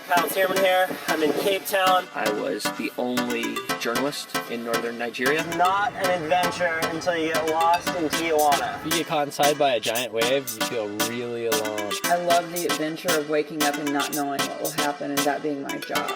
Kyle Tierman here. I'm in Cape Town. I was the only journalist in northern Nigeria. Not an adventure until you get lost in Tijuana. If you get caught inside by a giant wave, you feel really alone. I love the adventure of waking up and not knowing what will happen and that being my job.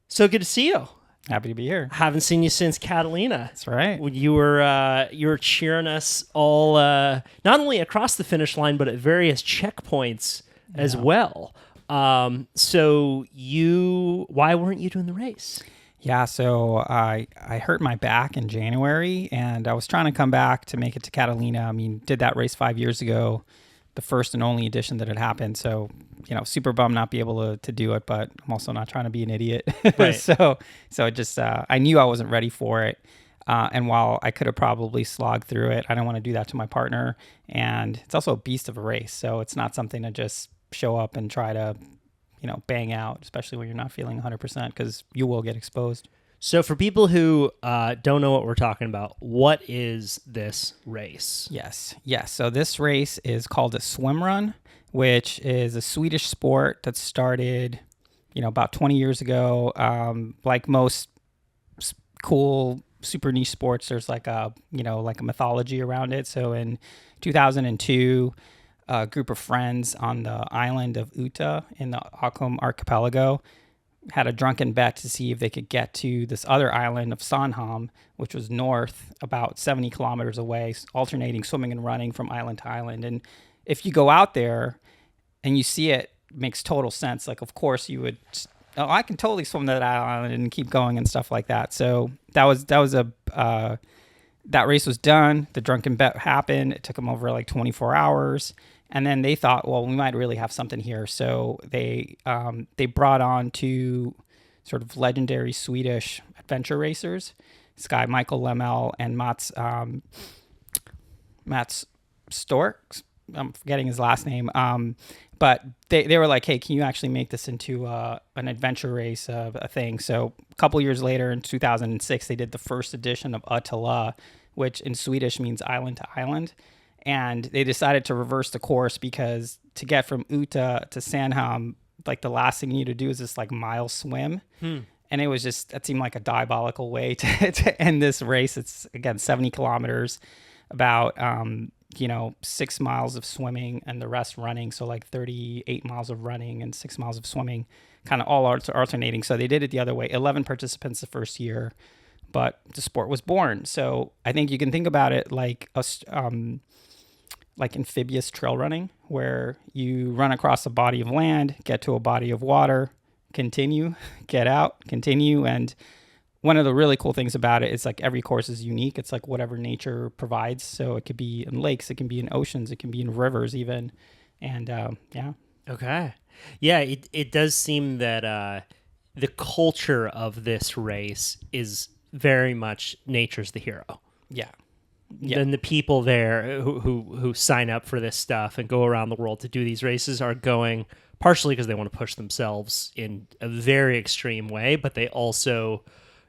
So good to see you. Happy to be here. Haven't seen you since Catalina. That's right. When you were cheering us all not only across the finish line but at various checkpoints as well. So why weren't you doing the race? Yeah, so I hurt my back in January, and I was trying to come back to make it to Catalina. I mean, did that race 5 years ago, the first and only edition that had happened. So, super bummed not be able to do it, but I'm also not trying to be an idiot. Right. so it just, I knew I wasn't ready for it. And while I could have probably slogged through it, I don't want to do that to my partner. And it's also a beast of a race. So it's not something to just show up and try to, bang out, especially when you're not feeling 100%, because you will get exposed. So for people who don't know what we're talking about, what is this race? Yes. So this race is called a SwimRun, which is a Swedish sport that started, about 20 years ago. Like most cool, super niche sports, there's like a mythology around it. So in 2002, a group of friends on the island of Uta in the Akum archipelago had a drunken bet to see if they could get to this other island of Sandhamn, which was north about 70 kilometers away, alternating swimming and running from island to island. And if you go out there and you see it, makes total sense. Like, of course you would, I can totally swim to that island and keep going and stuff like that. So that race was done. The drunken bet happened. It took them over like 24 hours. And then they thought, well, we might really have something here. So they brought on two sort of legendary Swedish adventure racers, this guy Michael Lemmel and Mats Stork. I'm forgetting his last name. But they were like, hey, can you actually make this into an adventure race, a thing? So a couple years later, in 2006, they did the first edition of ÖTILLÖ, which in Swedish means island to island. And they decided to reverse the course because to get from Uta to Sandhamn, like the last thing you need to do is this like mile swim. And it was that seemed like a diabolical way to end this race. It's again, 70 kilometers, about, 6 miles of swimming and the rest running. So like 38 miles of running and 6 miles of swimming, kind of all alternating. So they did it the other way. 11 participants the first year, but the sport was born. So I think you can think about it like like amphibious trail running, where you run across a body of land, get to a body of water, continue, get out, continue. And one of the really cool things about it is like every course is unique. It's like whatever nature provides. So it could be in lakes, it can be in oceans, it can be in rivers even. And yeah. Okay. Yeah, it does seem that the culture of this race is very much nature's the hero. Yeah. Then the people there who sign up for this stuff and go around the world to do these races are going partially because they want to push themselves in a very extreme way, but they also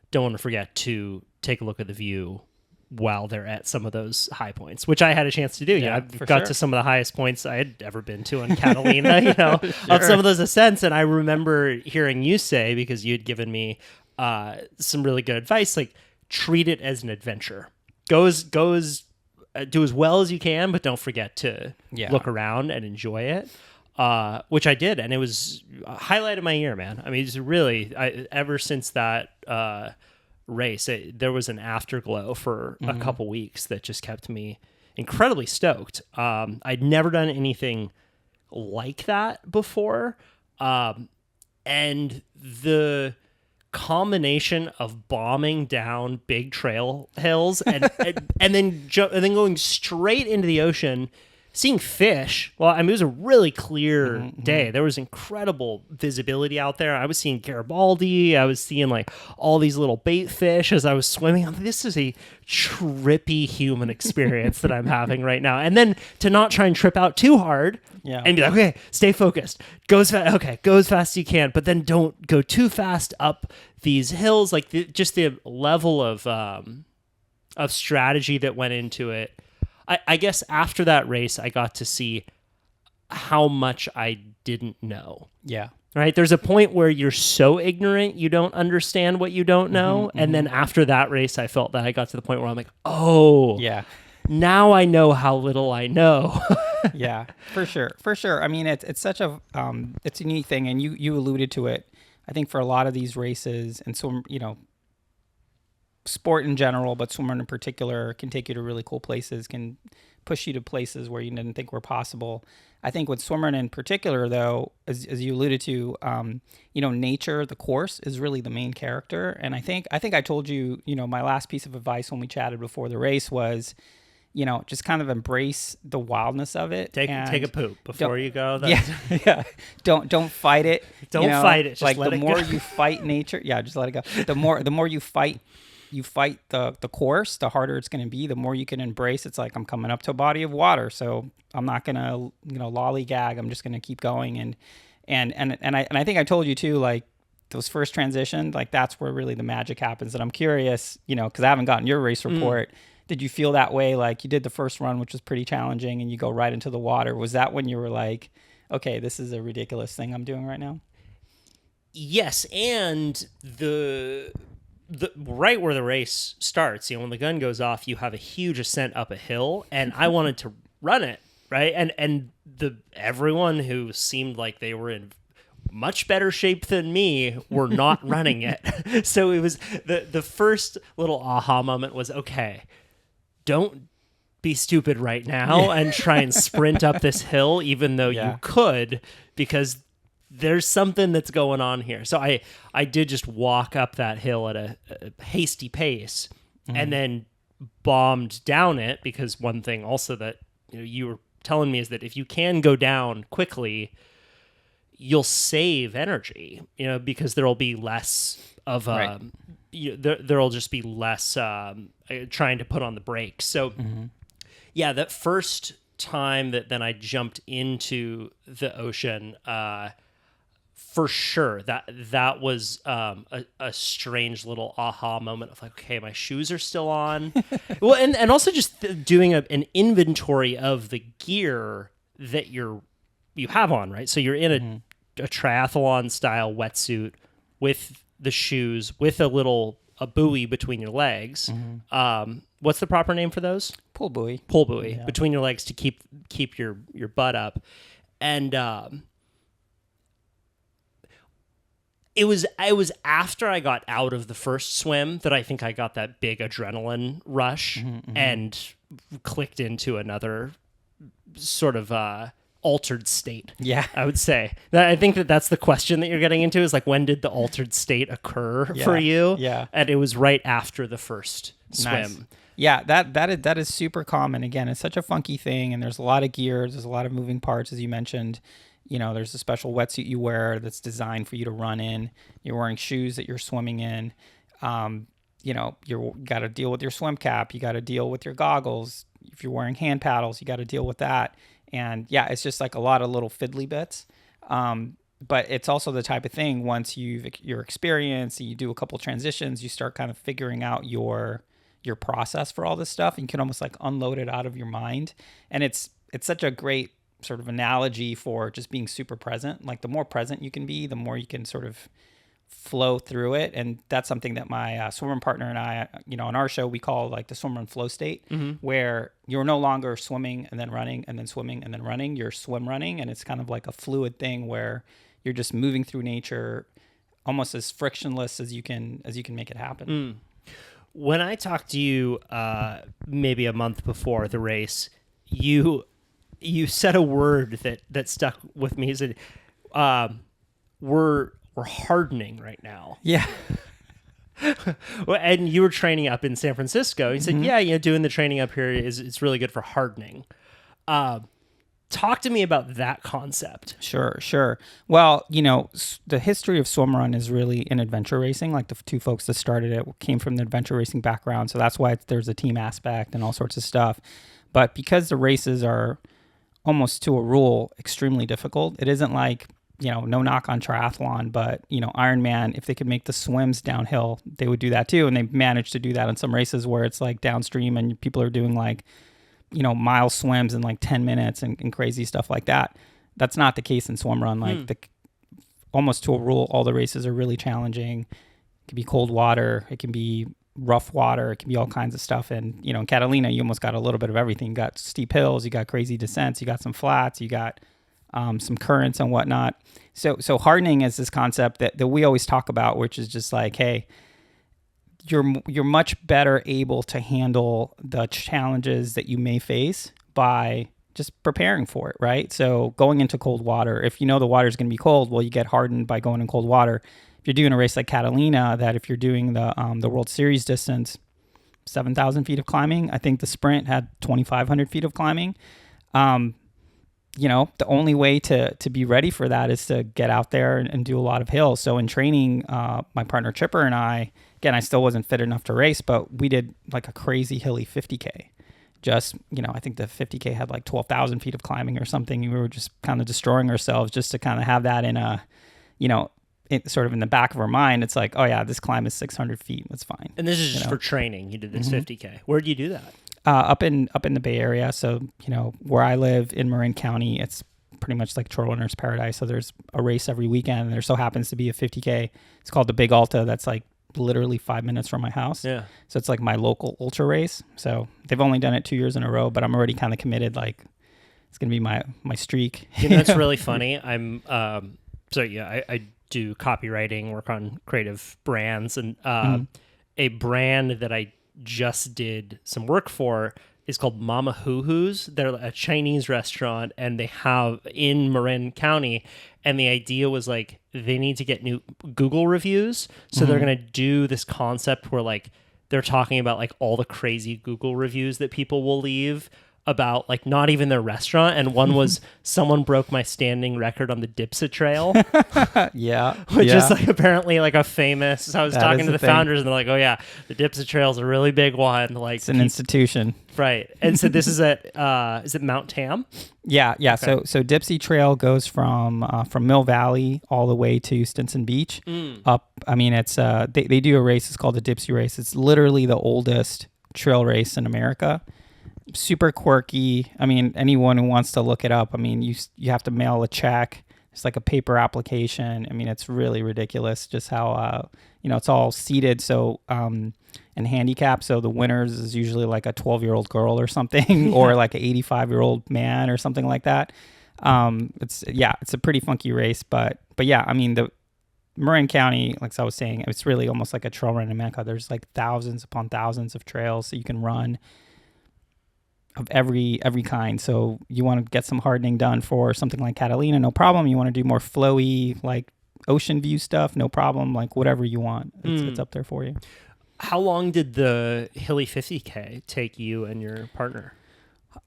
don't want to forget to take a look at the view while they're at some of those high points, which I had a chance to do. Yeah, I got to some of the highest points I had ever been to in Catalina, Sure. of some of those ascents. And I remember hearing you say, because you had given me some really good advice, like treat it as an adventure. Do as well as you can, but don't forget to look around and enjoy it, which I did. And it was a highlight of my year, man. I mean, it's really, ever since that race, there was an afterglow for a couple weeks that just kept me incredibly stoked. I'd never done anything like that before. And the combination of bombing down big trail hills and then going straight into the ocean seeing fish. Well, I mean, it was a really clear day. There was incredible visibility out there. I was seeing Garibaldi. I was seeing like all these little bait fish as I was swimming. I'm like, this is a trippy human experience that I'm having right now. And then to not try and trip out too hard and be like, okay, stay focused. Go as fast as you can, but then don't go too fast up these hills. Like just the level of strategy that went into it. I guess after that race, I got to see how much I didn't know. Yeah. Right? There's a point where you're so ignorant, you don't understand what you don't know. And then after that race, I felt that I got to the point where I'm like, oh, Yeah. now I know how little I know. Yeah, for sure. I mean, it's such a it's a neat thing, and you alluded to it. I think for a lot of these races, and so sport in general, but swimrun in particular, can take you to really cool places, can push you to places where you didn't think were possible. I think with swimrun in particular, though, as you alluded to, nature, the course is really the main character. And I think I told you, my last piece of advice when we chatted before the race was, just kind of embrace the wildness of it. Take a poop before you go. Yeah. Don't fight it. Don't fight it. Just like let the it more go. you fight nature, just let it go. The more you fight the course, the harder it's going to be. The more you can embrace. It's like I'm coming up to a body of water, so I'm not gonna lollygag. I'm just gonna keep going. And I think I told you too, like those first transitions, like that's where really the magic happens. And I'm curious, because I haven't gotten your race report. Did you feel that way? Like you did the first run, which was pretty challenging, and you go right into the water. Was that when you were like, okay, this is a ridiculous thing I'm doing right now? Yes, and the right where the race starts, when the gun goes off, you have a huge ascent up a hill, and I wanted to run it, right? And everyone who seemed like they were in much better shape than me were not running it. So it was the first little aha moment was, okay, don't be stupid right now and try and sprint up this hill, even though you could, because there's something that's going on here. So I did just walk up that hill at a hasty pace and then bombed down it, because one thing also that you were telling me is that if you can go down quickly, you'll save energy, because there'll be less of there'll just be less trying to put on the brakes. So that first time that then I jumped into the ocean, for sure that was a strange little aha moment of like, okay, my shoes are still on. Well, and also just doing an inventory of the gear that you have on, right? So you're in a triathlon style wetsuit with the shoes, with a buoy between your legs. What's the proper name for those? Pull buoy between your legs to keep your butt up. And it was after I got out of the first swim that I think I got that big adrenaline rush and clicked into another sort of altered state. Yeah, I would say. I think that's the question that you're getting into, is like, when did the altered state occur for you? Yeah, and it was right after the first swim. Nice. Yeah, that is super common. Again, it's such a funky thing, and there's a lot of gear, there's a lot of moving parts, as you mentioned. There's a special wetsuit you wear that's designed for you to run in. You're wearing shoes that you're swimming in. You got to deal with your swim cap. You got to deal with your goggles. If you're wearing hand paddles, you got to deal with that. And it's just like a lot of little fiddly bits. But it's also the type of thing, once you're experienced and you do a couple transitions, you start kind of figuring out your process for all this stuff, and you can almost like unload it out of your mind. And it's such a great sort of analogy for just being super present. Like the more present you can be, the more you can sort of flow through it. And that's something that my swimrun partner and I, on our show, we call like the swimrun flow state, where you're no longer swimming and then running and then swimming and then running. You're swim running, and it's kind of like a fluid thing where you're just moving through nature, almost as frictionless as you can make it happen. When I talked to you maybe a month before the race, you said a word that stuck with me. You said, we're hardening right now. Yeah. And you were training up in San Francisco. You said, doing the training up here it's really good for hardening. Talk to me about that concept. Sure. Well, the history of SwimRun is really in adventure racing. Like the two folks that started it came from the adventure racing background. So that's why there's a team aspect and all sorts of stuff. But because the races are almost to a rule extremely difficult, it isn't like, no knock on triathlon, but, Ironman, if they could make the swims downhill, they would do that too. And they've managed to do that in some races where it's like downstream and people are doing like, mile swims in like 10 minutes and crazy stuff like that. That's not the case in SwimRun. Like almost to a rule, all the races are really challenging. It can be cold water. It can be rough water. It can be all kinds of stuff. And, in Catalina, you almost got a little bit of everything. You got steep hills, you got crazy descents, you got some flats, you got some currents and whatnot. So hardening is this concept that we always talk about, which is just like, hey, you're much better able to handle the challenges that you may face by just preparing for it, right? So going into cold water, if the water is going to be cold, well, you get hardened by going in cold water. If you're doing a race like Catalina, that if you're doing the World Series distance, 7,000 feet of climbing, I think the sprint had 2,500 feet of climbing. The only way to be ready for that is to get out there and do a lot of hills. So in training, my partner Chipper and I, again, I still wasn't fit enough to race, but we did like a crazy hilly 50K. Just, I think the 50K had like 12,000 feet of climbing or something. We were just kind of destroying ourselves just to kind of have that in a, sort of in the back of our mind. It's like, oh yeah, this climb is 600 feet. That's fine. And this is just for training. You did this 50K. Where do you do that? Up in the Bay Area. So, where I live in Marin County, it's pretty much like trail runner's paradise. So there's a race every weekend, and there so happens to be a 50K. It's called the Big Alta. That's like literally 5 minutes from my house. Yeah. So it's like my local ultra race. So they've only done it 2 years in a row, but I'm already kind of committed. Like it's going to be my streak. That's really funny. I'm, I do copywriting, work on creative brands, and a brand that I just did some work for is called Mama Hoo Hoo's. They're a Chinese restaurant, and they have in Marin County. And the idea was like they need to get new Google reviews, so they're gonna do this concept where like they're talking about like all the crazy Google reviews that people will leave about like not even their restaurant. And one was someone broke my standing record on the Dipsa Trail. Which is like apparently like a famous. So I was talking to the founders, and they're like, "Oh yeah, the Dipsa Trail is a really big one. Like it's an institution, right?" And so this is at is it Mount Tam? Yeah. Okay. So Dipsy Trail goes from Mill Valley all the way to Stinson Beach. Up. I mean, it's they do a race. It's called the Dipsy Race. It's literally the oldest trail race in America. Super quirky. I mean, anyone who wants to look it up, I mean, you have to mail a check. It's like a paper application. I mean, it's really ridiculous just how, it's all seated. So, and handicap. So the winners is usually like a 12-year-old girl or something, or like an 85-year-old man or something like that. It's a pretty funky race, but yeah, I mean, the Marin County, like I was saying, it's really almost like a trail run in America. There's like thousands upon thousands of trails that you can run of every kind. So you want to get some hardening done for something like Catalina, no problem. You want to do more flowy, like ocean view stuff, no problem. Like whatever you want, it's up there for you. How long did the hilly 50K take you and your partner?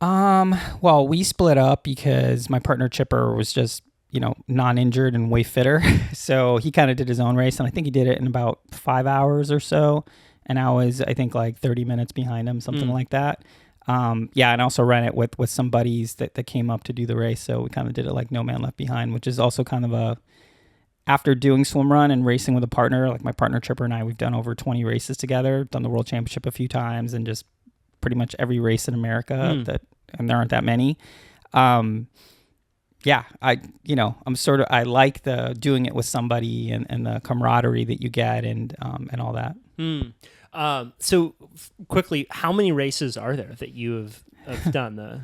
Well, we split up because my partner Chipper was just, non-injured and way fitter. So he kind of did his own race, and I think he did it in about 5 hours or so. And I was, I think, like 30 minutes behind him, something like that. And also ran it with some buddies that came up to do the race. So we kind of did it like no man left behind, which is also kind of after doing SwimRun and racing with a partner, like my partner Chipper and I, we've done over 20 races together, done the World Championship a few times, and just pretty much every race in America and there aren't that many. I like the doing it with somebody and the camaraderie that you get and all that. So quickly, how many races are there that you have done the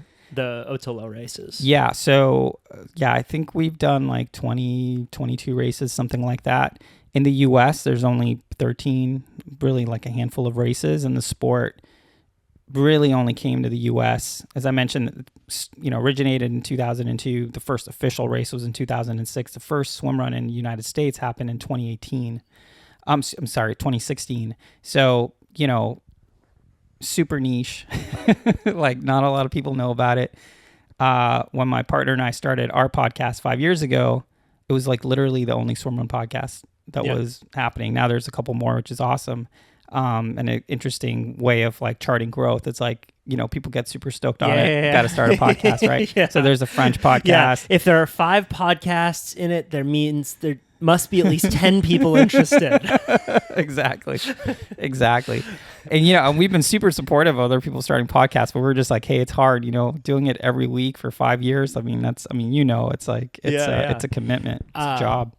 ÖTILLÖ races? Yeah. So I think we've done like 20, 22 races, something like that. In the US, there's only 13, really like a handful of races, and the sport really only came to the US. As I mentioned, originated in 2002. The first official race was in 2006. The first swim run in the United States happened in 2018. I'm sorry, 2016. So, super niche. Like not a lot of people know about it. when my partner and I started our podcast 5 years ago, it was like literally the only SwimRun podcast that was happening. Now there's a couple more, which is awesome. And an interesting way of like charting growth. It's like, people get super stoked on it. Yeah. Got to start a podcast, right? So there's a French podcast. Yeah. If there are 5 podcasts in it, there means there must be at least 10 people interested. Exactly. And, we've been super supportive of other people starting podcasts, but we're just like, hey, it's hard, doing it every week for 5 years. I mean, it's like, it's a commitment. It's a job.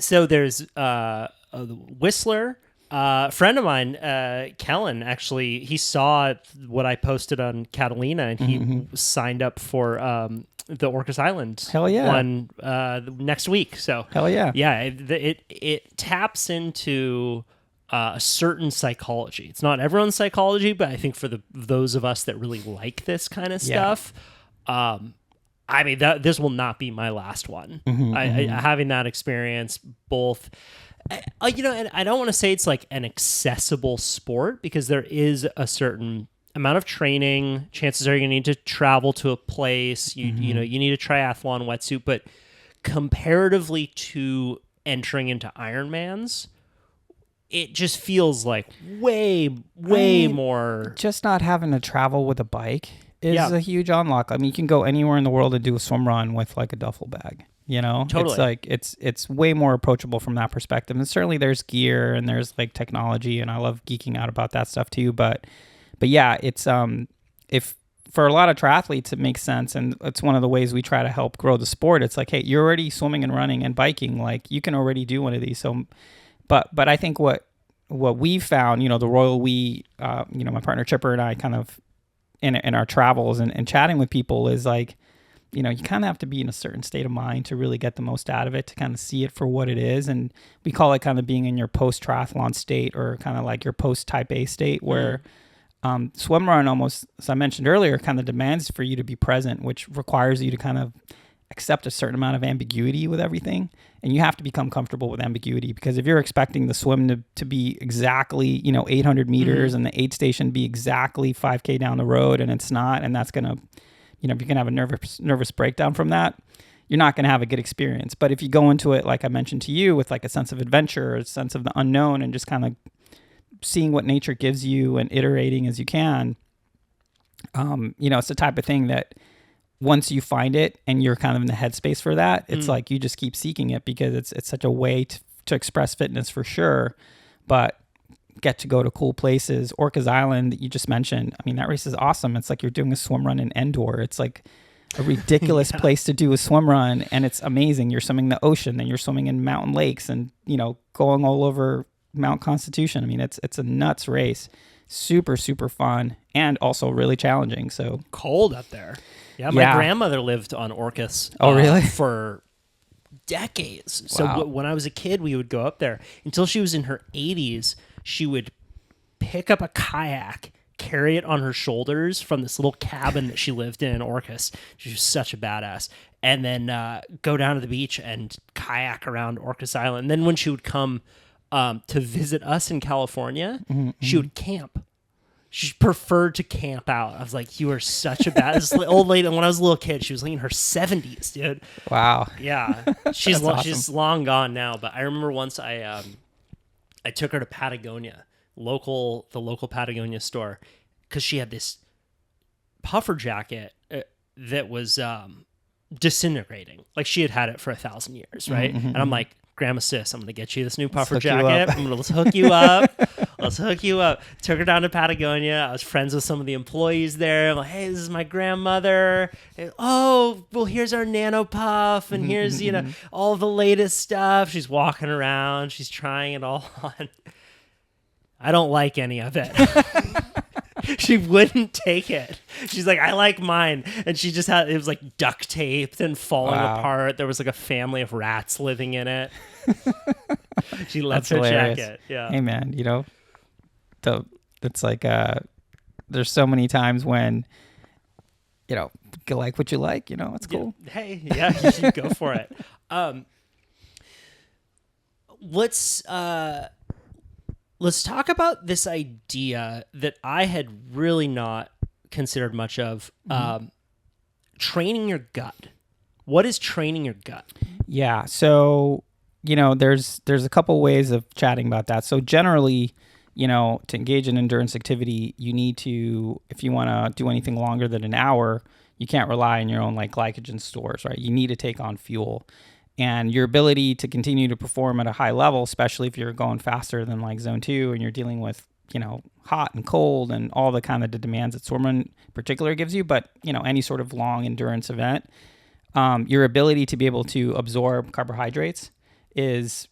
So there's a Whistler. Friend of mine, Kellen, actually, he saw what I posted on Catalina, and he signed up for the Orcas Island one next week. So it taps into a certain psychology. It's not everyone's psychology, but I think for those of us that really like this kind of stuff, I mean, this will not be my last one. Having that experience, both. And I don't want to say it's like an accessible sport, because there is a certain amount of training. Chances are you're going to need to travel to a place. You need a triathlon wetsuit, but comparatively to entering into Ironmans, it just feels like way more. Just not having to travel with a bike is a huge unlock. I mean, you can go anywhere in the world and do a swim run with like a duffel bag. Totally. It's like it's way more approachable from that perspective. And certainly there's gear and there's like technology, and I love geeking out about that stuff too. But yeah, it's if for a lot of triathletes it makes sense, and it's one of the ways we try to help grow the sport. It's like, hey, you're already swimming and running and biking, like you can already do one of these. So, but I think what we found, the Royal We, my partner Chipper and I kind of in our travels and chatting with people is like, you kind of have to be in a certain state of mind to really get the most out of it, to kind of see it for what it is. And we call it kind of being in your post-triathlon state, or kind of like your post-type A state, where SwimRun almost, as I mentioned earlier, kind of demands for you to be present, which requires you to kind of accept a certain amount of ambiguity with everything. And you have to become comfortable with ambiguity, because if you're expecting the swim to be exactly, 800 meters and the aid station be exactly 5K down the road, and it's not, and that's going to, if you're going to have a nervous breakdown from that, you're not going to have a good experience. But if you go into it, like I mentioned to you, with like a sense of adventure, a sense of the unknown, and just kind of seeing what nature gives you and iterating as you can, it's the type of thing that once you find it and you're kind of in the headspace for that, it's like you just keep seeking it, because it's such a way to express fitness for sure, but get to go to cool places. Orcas Island that you just mentioned, I mean, that race is awesome. It's like you're doing a swim run in Endor. It's like a ridiculous place to do a swim run, and it's amazing. You're swimming the ocean, then you're swimming in mountain lakes, and going all over Mount Constitution. I mean, it's a nuts race. Super, super fun, and also really challenging. So cold up there. Yeah, my grandmother lived on Orcas. Oh, really? For decades. Wow. So when I was a kid, we would go up there until she was in her 80s. She would pick up a kayak, carry it on her shoulders from this little cabin that she lived in Orcas. She was such a badass. And then go down to the beach and kayak around Orcas Island. And then when she would come to visit us in California, she would camp. She preferred to camp out. I was like, you are such a badass old lady. And when I was a little kid, she was like in her 70s, dude. Wow. Yeah. She's awesome. She's long gone now. But I remember once I took her to Patagonia, the local Patagonia store, because she had this puffer jacket that was disintegrating. Like she had it for 1,000 years, right? And I'm like, Grandma Sis, I'm going to get you this new puffer jacket. Let's hook you up. Let's hook you up. Took her down to Patagonia. I was friends with some of the employees there. I'm like, hey, this is my grandmother. And, oh, well, here's our nano puff. And here's, all the latest stuff. She's walking around. She's trying it all on. I don't like any of it. She wouldn't take it. She's like, I like mine. And she just it was like duct taped and falling apart. There was like a family of rats living in it. She left her jacket. Yeah. Hey man, it's like, there's so many times when, you like what you like, it's cool. Yeah. Hey, yeah, you should go for it. Let's talk about this idea that I had really not considered much of. training your gut. What is training your gut? Yeah. So, there's a couple ways of chatting about that. So generally, to engage in endurance activity, you need to, if you want to do anything longer than an hour, you can't rely on your own like glycogen stores, right? You need to take on fuel. And your ability to continue to perform at a high level, especially if you're going faster than like zone 2 and you're dealing with, hot and cold and all the kind of the demands that SwimRun in particular gives you, but, any sort of long endurance event, your ability to be able to absorb carbohydrates is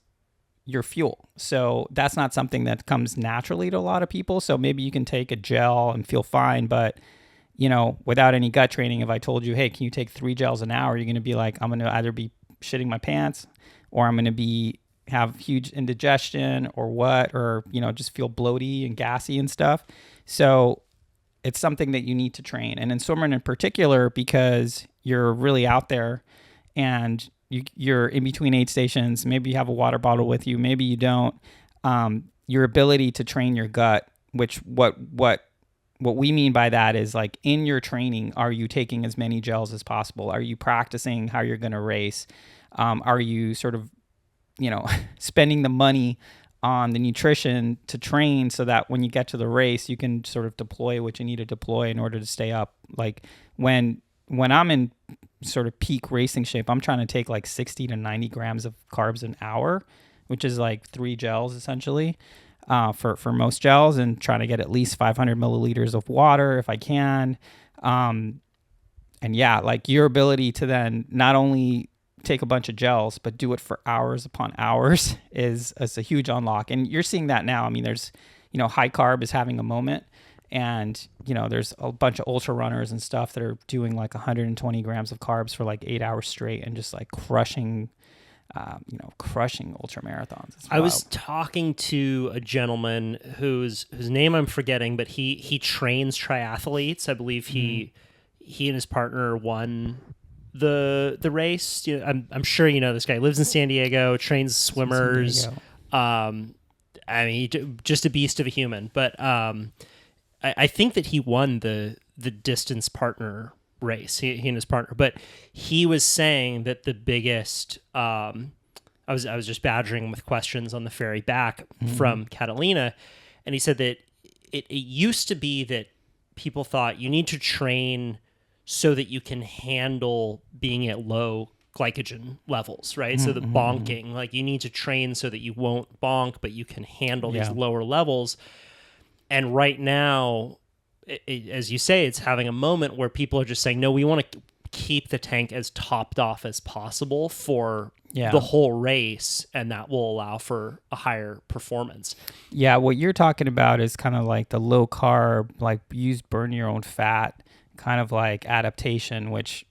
your fuel. So that's not something that comes naturally to a lot of people. So maybe you can take a gel and feel fine, but without any gut training, if I told you, hey, can you take 3 gels an hour? You're going to be like, I'm going to either be shitting my pants or I'm going to have huge indigestion or what, or, just feel bloaty and gassy and stuff. So it's something that you need to train. And in SwimRun in particular, because you're really out there and you're in between aid stations, maybe you have a water bottle with you, maybe you don't, your ability to train your gut, which what we mean by that is like in your training, are you taking as many gels as possible? Are you practicing how you're going to race? Are you sort of, spending the money on the nutrition to train so that when you get to the race, you can sort of deploy what you need to deploy in order to stay up? Like when I'm in sort of peak racing shape, I'm trying to take like 60 to 90 grams of carbs an hour, which is like 3 gels essentially. For most gels, and trying to get at least 500 milliliters of water if I can. And yeah, like your ability to then not only take a bunch of gels, but do it for hours upon hours is a huge unlock. And you're seeing that now. I mean, there's, high carb is having a moment, and, there's a bunch of ultra runners and stuff that are doing like 120 grams of carbs for like 8 hours straight and just like crushing ultra marathons. I was talking to a gentleman whose name I'm forgetting, but he trains triathletes. I believe he and his partner won the race. I'm sure this guy lives in San Diego, trains swimmers. Just a beast of a human. But I think that he won the distance partner race, he and his partner, but he was saying that the biggest I was just badgering him with questions on the ferry back from Catalina, and he said that it used to be that people thought you need to train so that you can handle being at low glycogen levels, right? So the bonking, like you need to train so that you won't bonk, but you can handle these lower levels. And right now, as you say, it's having a moment where people are just saying, no, we want to keep the tank as topped off as possible for the whole race, and that will allow for a higher performance. Yeah, what you're talking about is kind of like the low carb, like burn your own fat kind of like adaptation, which,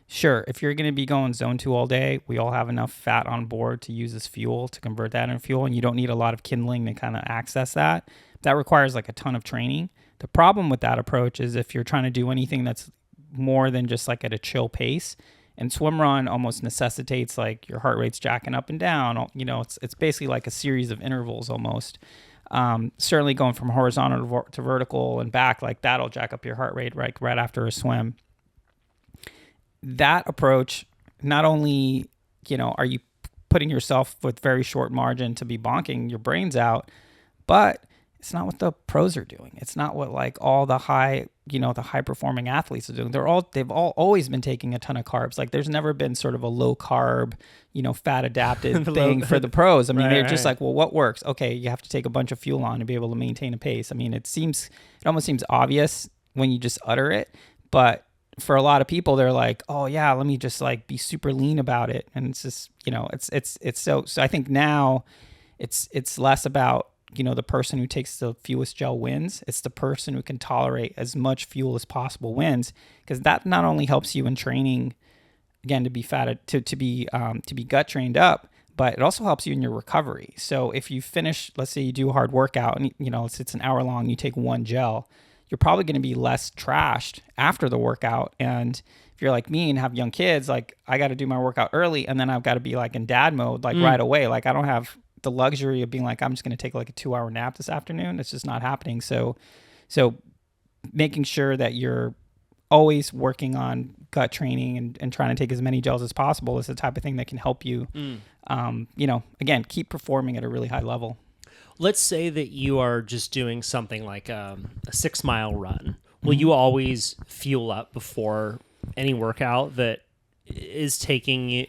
sure, if you're going to be going zone 2 all day, we all have enough fat on board to use as fuel, to convert that into fuel, and you don't need a lot of kindling to kind of access that. That requires like a ton of training. The problem with that approach is if you're trying to do anything that's more than just like at a chill pace, and SwimRun almost necessitates like your heart rate's jacking up and down. It's basically like a series of intervals almost. Certainly going from horizontal to vertical and back, like that'll jack up your heart rate right after a swim. That approach, not only, are you putting yourself with very short margin to be bonking your brains out, but it's not what the pros are doing. It's not what like all the high performing athletes are doing. They've always been taking a ton of carbs. Like there's never been sort of a low carb, fat adapted thing for the pros. I mean, they're just like, well, what works? Okay, you have to take a bunch of fuel on to be able to maintain a pace. I mean, it almost seems obvious when you just utter it, but for a lot of people, they're like, oh yeah, let me just like be super lean about it. And it's just, it's so I think now it's less about, the person who takes the fewest gel wins. It's the person who can tolerate as much fuel as possible wins, because that not only helps you in training, again, to be to be gut trained up, but it also helps you in your recovery. So if you finish, let's say you do a hard workout and it's an hour long, you take 1 gel, you're probably going to be less trashed after the workout. And if you're like me and have young kids, like I got to do my workout early, and then I've got to be like in dad mode, like right away. Like I don't have the luxury of being like, I'm just going to take like a 2-hour nap this afternoon. It's just not happening. So making sure that you're always working on gut training and trying to take as many gels as possible is the type of thing that can help you, again, keep performing at a really high level. Let's say that you are just doing something like a 6-mile run. Will you always fuel up before any workout that is taking you?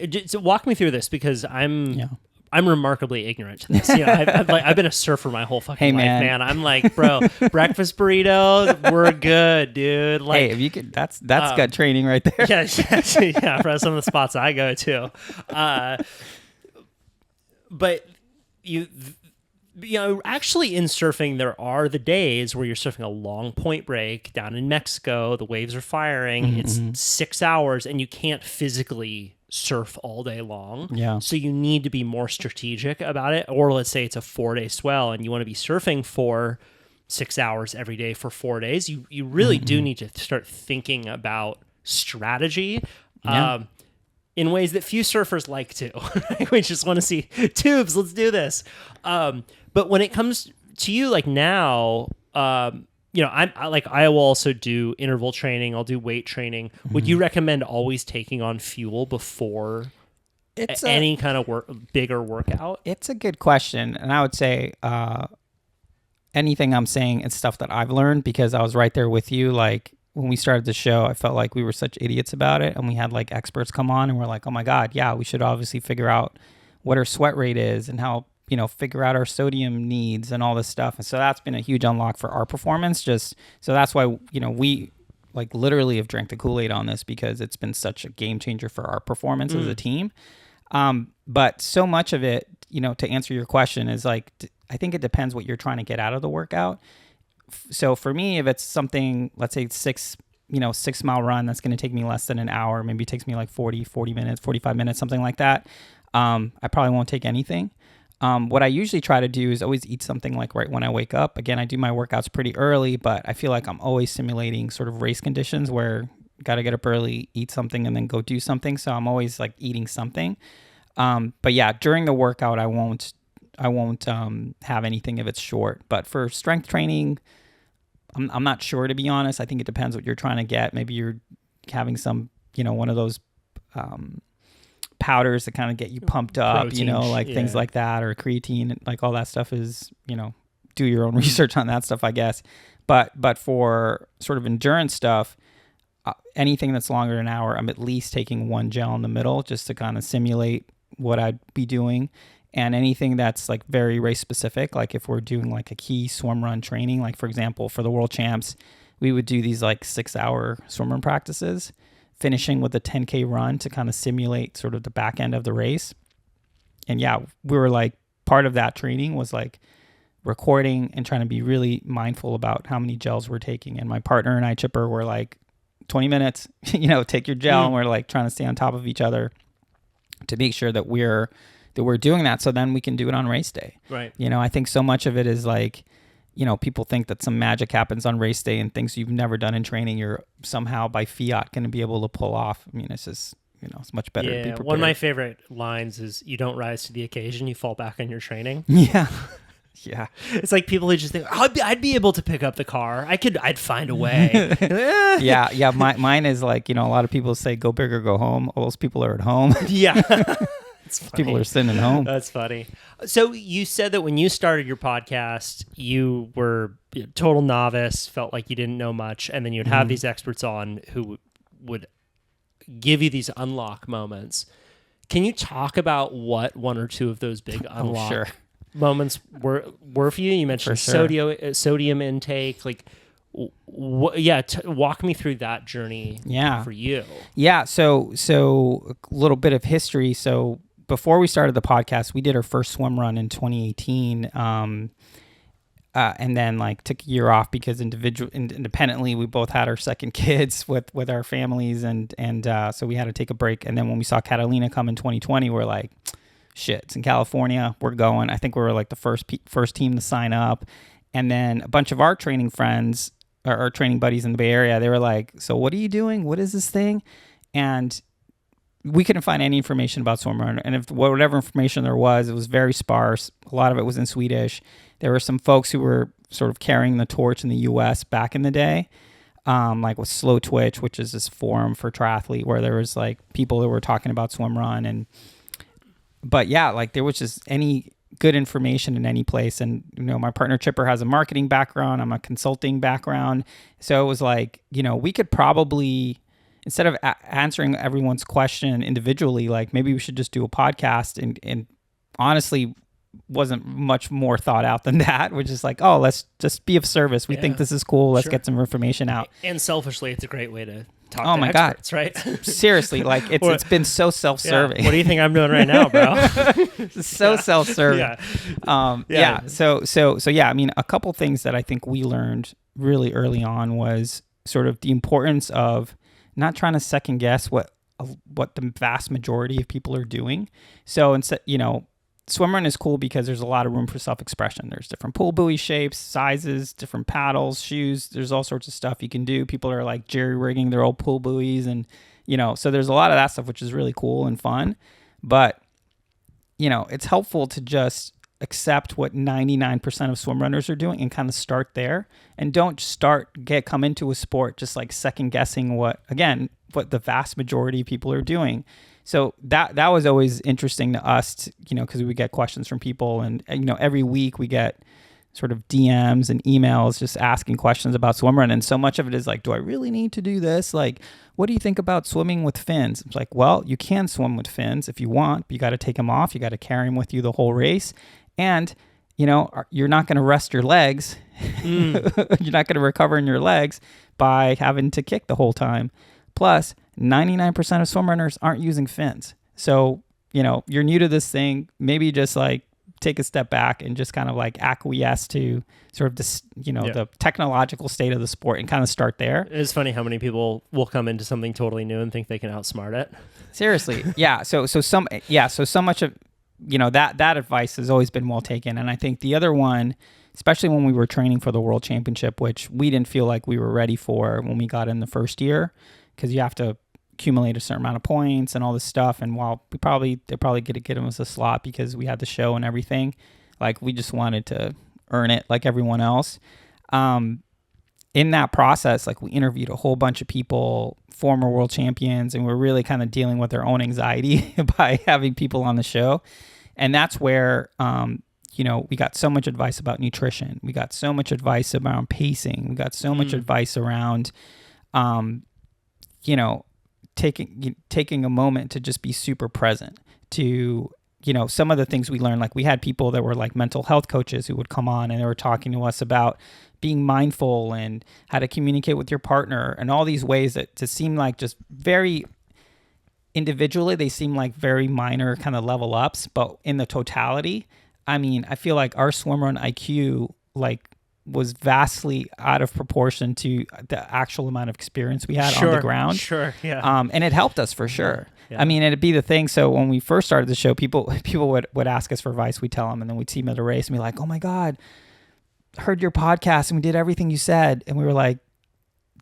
Just walk me through this, because I'm remarkably ignorant to this. I've been a surfer my whole fucking life, man. I'm like, bro, breakfast burritos, we're good, dude. Like, hey, if you could, that's gut training right there. Yeah, for some of the spots I go to. But actually in surfing, there are the days where you're surfing a long point break down in Mexico. The waves are firing. It's 6 hours, and you can't physically surf all day long. Yeah. So you need to be more strategic about it. Or let's say it's a 4-day swell, and you want to be surfing for 6 hours every day for 4 days. You really do need to start thinking about strategy. Yeah. In ways that few surfers like to. We just want to see tubes. Let's do this. But when it comes to you, like now, I will also do interval training. I'll do weight training. Would you recommend always taking on fuel before any kind of bigger workout? It's a good question, and I would say anything I'm saying is stuff that I've learned because I was right there with you. Like, when we started the show, I felt like we were such idiots about it, and we had like experts come on and we're like, oh my God, yeah, we should obviously figure out what our sweat rate is and how, figure out our sodium needs and all this stuff. And so that's been a huge unlock for our performance. So that's why, we like literally have drank the Kool-Aid on this, because it's been such a game changer for our performance as a team. But so much of it, to answer your question, is like, I think it depends what you're trying to get out of the workout. So for me, if it's something, let's say 6-mile run, that's going to take me less than an hour, maybe it takes me like 40 minutes, 45 minutes, something like that. I probably won't take anything. What I usually try to do is always eat something like right when I wake up. Again, I do my workouts pretty early, but I feel like I'm always simulating sort of race conditions where got to get up early, eat something, and then go do something. So I'm always like eating something. But yeah, during the workout, I won't have anything if it's short. But for strength training, I'm not sure, to be honest. I think it depends what you're trying to get. Maybe you're having some, one of those powders that kind of get you pumped up, Protein, things like that, or creatine, like all that stuff is, do your own research on that stuff, I guess. But for sort of endurance stuff, anything that's longer than an hour, I'm at least taking one gel in the middle just to kind of simulate what I'd be doing. And anything that's like very race specific, like if we're doing like a key swim run training, like for example, for the world champs, we would do these like 6-hour swim run practices, finishing with a 10K run to kind of simulate sort of the back end of the race. And yeah, we were like, part of that training was like recording and trying to be really mindful about how many gels we're taking. And my partner and I, Chipper, were like 20 minutes, take your gel. And we're like trying to stay on top of each other to make sure that we're doing that, so then we can do it on race day. Right. I think so much of it is like, people think that some magic happens on race day and things you've never done in training, you're somehow by fiat going to be able to pull off. I mean, it's just, it's much better to be prepared. One of my favorite lines is, you don't rise to the occasion, you fall back on your training. Yeah. Yeah. It's like people who just think, I'd be able to pick up the car. I'd find a way. Yeah. Mine is like, a lot of people say go big or go home. All those people are at home. Yeah. People are sitting at home. That's funny. So you said that when you started your podcast, you were a total novice, felt like you didn't know much, and then you'd have these experts on who would give you these unlock moments. Can you talk about what one or two of those big unlock moments were for you? You mentioned sodium intake. Like, walk me through that journey for you. Yeah, so a little bit of history. So before we started the podcast, we did our first swim run in 2018, and then like took a year off because independently we both had our second kids with our families, and so we had to take a break. And then when we saw Catalina come in 2020, we're like, shit, it's in California, we're going. I think we were like the first team to sign up. And then a bunch of our training friends, our training buddies in the Bay Area, they were like, so what are you doing? What is this thing? And we couldn't find any information about SwimRun. And if whatever information there was, it was very sparse. A lot of it was in Swedish. There were some folks who were sort of carrying the torch in the U.S. back in the day. like with Slow Twitch, which is this forum for triathlete where there was like people that were talking about SwimRun. But yeah, like there was just any good information in any place. And, my partner Chipper has a marketing background. I'm a consulting background. So it was like, we could probably, instead of answering everyone's question individually, like maybe we should just do a podcast and honestly wasn't much more thought out than that, which is like, oh, let's just be of service. We think this is cool. Let's get some information out. And selfishly, it's a great way to talk oh to my experts, God. right? Seriously, like it's been so self-serving. Yeah. What do you think I'm doing right now, bro? So self-serving. Yeah. So yeah, I mean, a couple things that I think we learned really early on was sort of the importance of not trying to second guess what the vast majority of people are doing. So instead, SwimRun is cool because there's a lot of room for self-expression. There's different pool buoy shapes, sizes, different paddles, shoes. There's all sorts of stuff you can do. People are like jerry-rigging their old pool buoys and, so there's a lot of that stuff, which is really cool and fun. But, it's helpful to just accept what 99% of swim runners are doing and kind of start there. And don't come into a sport just like second guessing what the vast majority of people are doing. So that was always interesting to us, because we get questions from people and, every week we get sort of DMs and emails just asking questions about SwimRun. And so much of it is like, do I really need to do this? Like, what do you think about swimming with fins? It's like, well, you can swim with fins if you want, but you got to take them off. You got to carry them with you the whole race. And, you're not going to rest your legs. You're not going to recover in your legs by having to kick the whole time. Plus, 99% of swim runners aren't using fins. So, you're new to this thing. Maybe just like take a step back and just kind of like acquiesce to sort of this, the technological state of the sport and kind of start there. It's funny how many people will come into something totally new and think they can outsmart it. Seriously. Yeah. So so much of, that advice has always been well taken. And I think the other one, especially when we were training for the World Championship, which we didn't feel like we were ready for when we got in the first year, because you have to accumulate a certain amount of points and all this stuff. And while they're probably going to get us a slot because we had the show and everything, like we just wanted to earn it like everyone else. In that process, like we interviewed a whole bunch of people, former world champions, and we're really kind of dealing with their own anxiety by having people on the show. And that's where, we got so much advice about nutrition. We got so much advice around pacing. We got so much advice around, taking a moment to just be super present to, some of the things we learned. Like we had people that were like mental health coaches who would come on and they were talking to us about being mindful and how to communicate with your partner and all these ways that to seem like just very individually, they seem like very minor kind of level ups, but in the totality, I mean, I feel like our SwimRun IQ was vastly out of proportion to the actual amount of experience we had on the ground. Sure, yeah. And it helped us for sure. Yeah. I mean, it'd be the thing. So when we first started the show, people would ask us for advice. We'd tell them, and then we'd see them at a race and be like, oh my God, heard your podcast and we did everything you said. And we were like,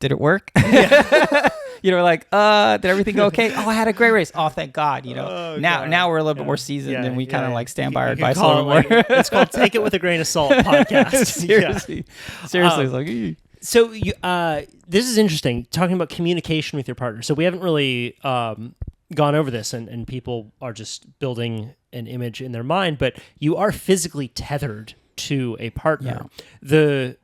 did it work? Yeah. We're like, did everything go okay? Oh, I had a great race. Oh, thank God. Now we're a little bit more seasoned and we kind of like stand by our advice a little more. It's called Take It With a Grain of Salt podcast. Seriously. It's like, ew. So you, this is interesting, talking about communication with your partner. So we haven't really gone over this and people are just building an image in their mind, but you are physically tethered to a partner. Yeah. The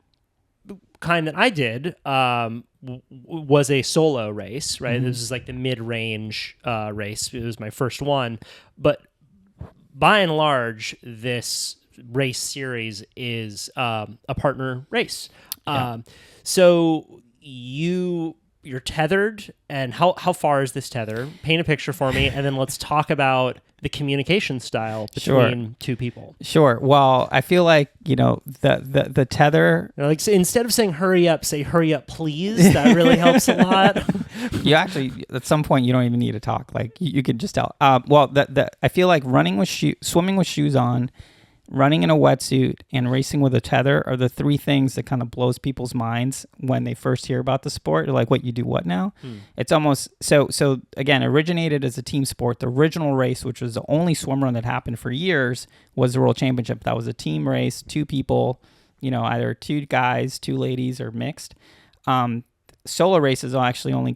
kind that I did was a solo race, right? Mm-hmm. This is like the mid-range race. It was my first one. But by and large, this race series is a partner race. Yeah. So you're tethered, and how far is this tether? Paint a picture for me, and then let's talk about the communication style between two people. Sure. Well, I feel like, the tether. Like, so instead of saying hurry up, say hurry up, please. That really helps a lot. You actually, at some point, you don't even need to talk. Like, you could just tell. I feel like swimming with shoes on, running in a wetsuit, and racing with a tether are the three things that kind of blows people's minds when they first hear about the sport. They're like, what, you do what now? It's almost, so again, originated as a team sport. The original race, which was the only swim run that happened for years, was the World Championship. That was a team race, two people, either two guys, two ladies, or mixed. solo races actually only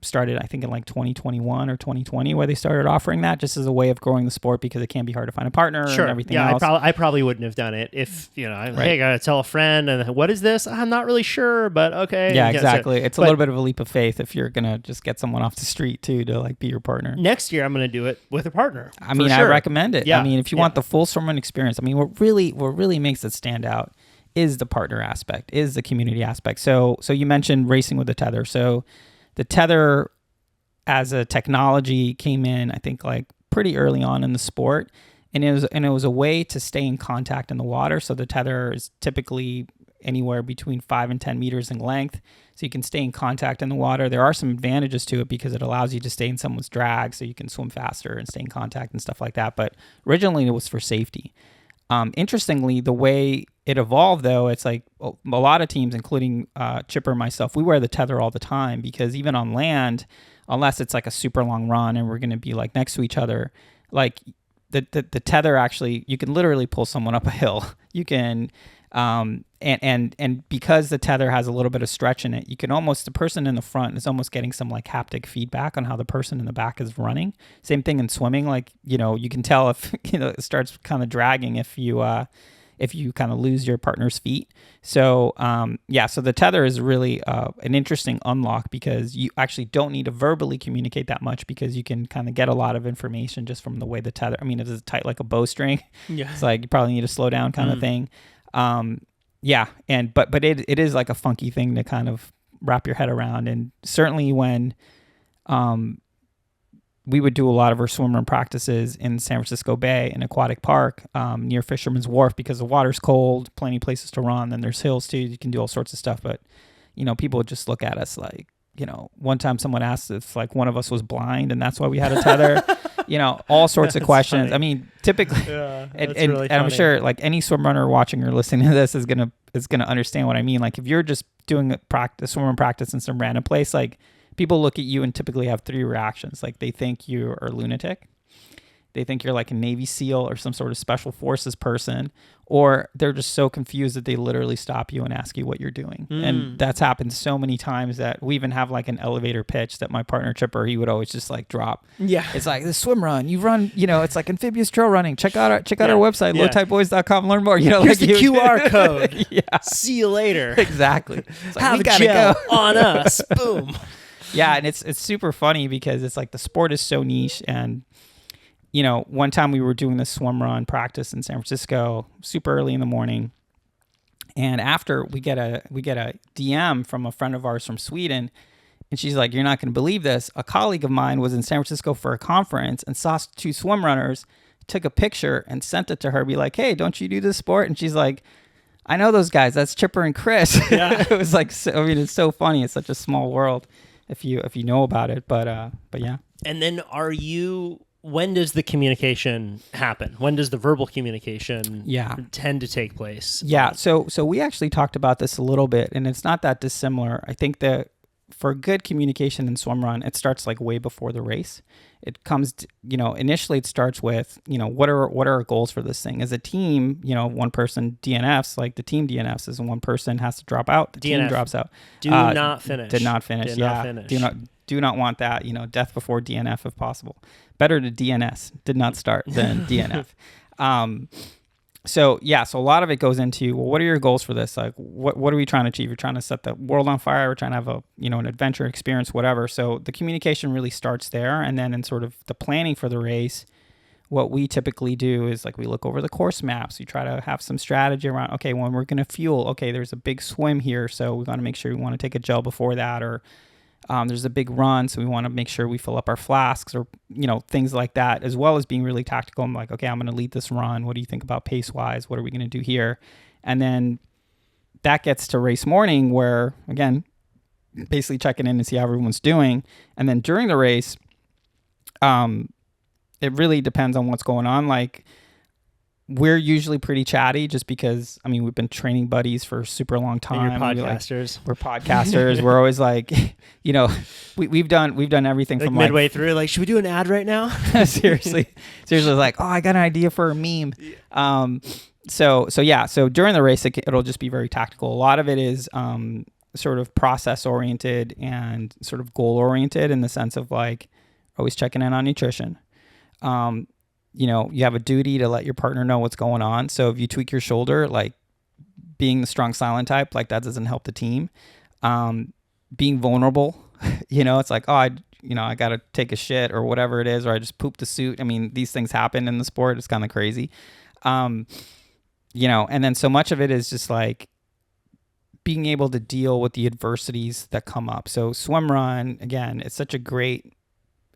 started I think in like 2021 or 2020, where they started offering that just as a way of growing the sport, because it can be hard to find a partner and everything else. I probably wouldn't have done it if, hey, I gotta tell a friend, and what is this? I'm not really sure, but okay. Yeah, exactly. It's a little bit of a leap of faith if you're gonna just get someone off the street too to like be your partner. Next year I'm gonna do it with a partner. I mean, I recommend it. Yeah. I mean, if you want the full SwimRun experience, I mean, what really makes it stand out is the partner aspect, is the community aspect. So you mentioned racing with the tether. So the tether as a technology came in, I think, like pretty early on in the sport, and it was a way to stay in contact in the water. So the tether is typically anywhere between 5 and 10 meters in length, so you can stay in contact in the water. There are some advantages to it because it allows you to stay in someone's drag, so you can swim faster and stay in contact and stuff like that. But originally it was for safety. Interestingly, the way it evolved, though, it's like a lot of teams, including Chipper and myself, we wear the tether all the time, because even on land, unless it's like a super long run and we're going to be like next to each other, like the tether actually, you can literally pull someone up a hill. You can, and because the tether has a little bit of stretch in it, you can almost, the person in the front is almost getting some like haptic feedback on how the person in the back is running. Same thing in swimming. Like, you can tell if, it starts kind of dragging if you kind of lose your partner's feet. So, so the tether is really an interesting unlock, because you actually don't need to verbally communicate that much, because you can kind of get a lot of information just from the way the tether, I mean, if it's tight like a bowstring, it's like you probably need to slow down kind of thing. But it is like a funky thing to kind of wrap your head around. And certainly when we would do a lot of our swim run practices in San Francisco Bay, in Aquatic Park, near Fisherman's Wharf, because the water's cold, plenty of places to run. Then there's hills too. You can do all sorts of stuff. But, people would just look at us like, one time someone asked if like one of us was blind and that's why we had a tether, all sorts of questions. Funny. I mean, typically, and I'm sure like any swim runner watching or listening to this is going to understand what I mean. Like if you're just doing a swim run practice in some random place, like, people look at you and typically have 3 reactions. Like they think you are a lunatic, they think you're like a Navy SEAL or some sort of special forces person, or they're just so confused that they literally stop you and ask you what you're doing. And that's happened so many times that we even have like an elevator pitch that my partner Chipper, he would always just like drop. Yeah. It's like the swim run, you run, it's like amphibious trail running. Check out our website, lowtideboys.com, learn more. Here's the QR code. Yeah. See you later. Exactly. It's like, have we a gotta gel go. on us. Boom. Yeah, and it's super funny because it's like the sport is so niche. And one time we were doing this swim run practice in San Francisco, super early in the morning, and after we get a DM from a friend of ours from Sweden, and she's like, "You're not going to believe this. A colleague of mine was in San Francisco for a conference and saw 2 swim runners, took a picture and sent it to her, be like, 'Hey, don't you do this sport?' And she's like, 'I know those guys. That's Chipper and Chris.'" Yeah. It was like, it's so funny. It's such a small world if you know about it, but yeah. And then when does the communication happen? When does the verbal communication tend to take place? Yeah. So we actually talked about this a little bit, and it's not that dissimilar. I think that for good communication in swim run, it starts like way before the race. It comes, initially it starts with, what are our goals for this thing? As a team, one person DNFs, like the team DNFs is one person has to drop out. The team drops out. Do not finish. Did not finish. Did not finish. Do not want that, death before DNF if possible. Better to DNS, did not start, than DNF. So a lot of it goes into, well, what are your goals for this? Like, what are we trying to achieve? You're trying to set the world on fire. We're trying to have an adventure experience, whatever. So the communication really starts there. And then in sort of the planning for the race, what we typically do is like we look over the course maps. We try to have some strategy around, okay, when we're going to fuel, okay, there's a big swim here, so we want to make sure we want to take a gel before that, or there's a big run, so we want to make sure we fill up our flasks, or things like that, as well as being really tactical. I'm like, okay, I'm going to lead this run. What do you think about pace-wise? What are we going to do here? And then that gets to race morning, where again, basically checking in to see how everyone's doing. And then during the race, it really depends on what's going on. Like, we're usually pretty chatty just because, we've been training buddies for a super long time. And you're podcasters. We're podcasters. We're always like, we've done everything like from midway through, like, should we do an ad right now? seriously, like, oh, I got an idea for a meme. So during the race, it'll just be very tactical. A lot of it is, sort of process oriented and sort of goal oriented in the sense of like always checking in on nutrition. You have a duty to let your partner know what's going on. So if you tweak your shoulder, like being the strong silent type, like that doesn't help the team. Being vulnerable, it's like, I got to take a shit or whatever it is, or I just pooped the suit. I mean, these things happen in the sport. It's kind of crazy. And then so much of it is just like being able to deal with the adversities that come up. So SwimRun, again, it's such a great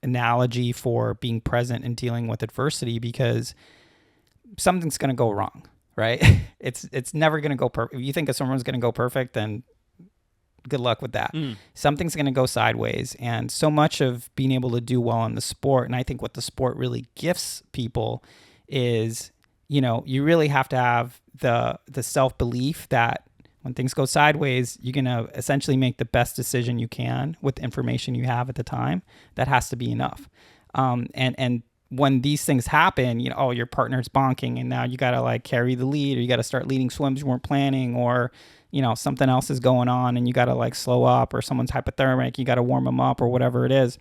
analogy for being present and dealing with adversity, because something's going to go wrong, right? It's never going to go perfect. If you think someone's going to go perfect, then good luck with that. Something's going to go sideways. And so much of being able to do well in the sport, and I think what the sport really gifts people is, you really have to have the self-belief that when things go sideways, you're going to essentially make the best decision you can with the information you have at the time. That has to be enough. And when these things happen, your partner's bonking and now you got to like carry the lead, or you got to start leading swims you weren't planning, or, something else is going on and you got to like slow up, or someone's hypothermic, you got to warm them up, or whatever it is.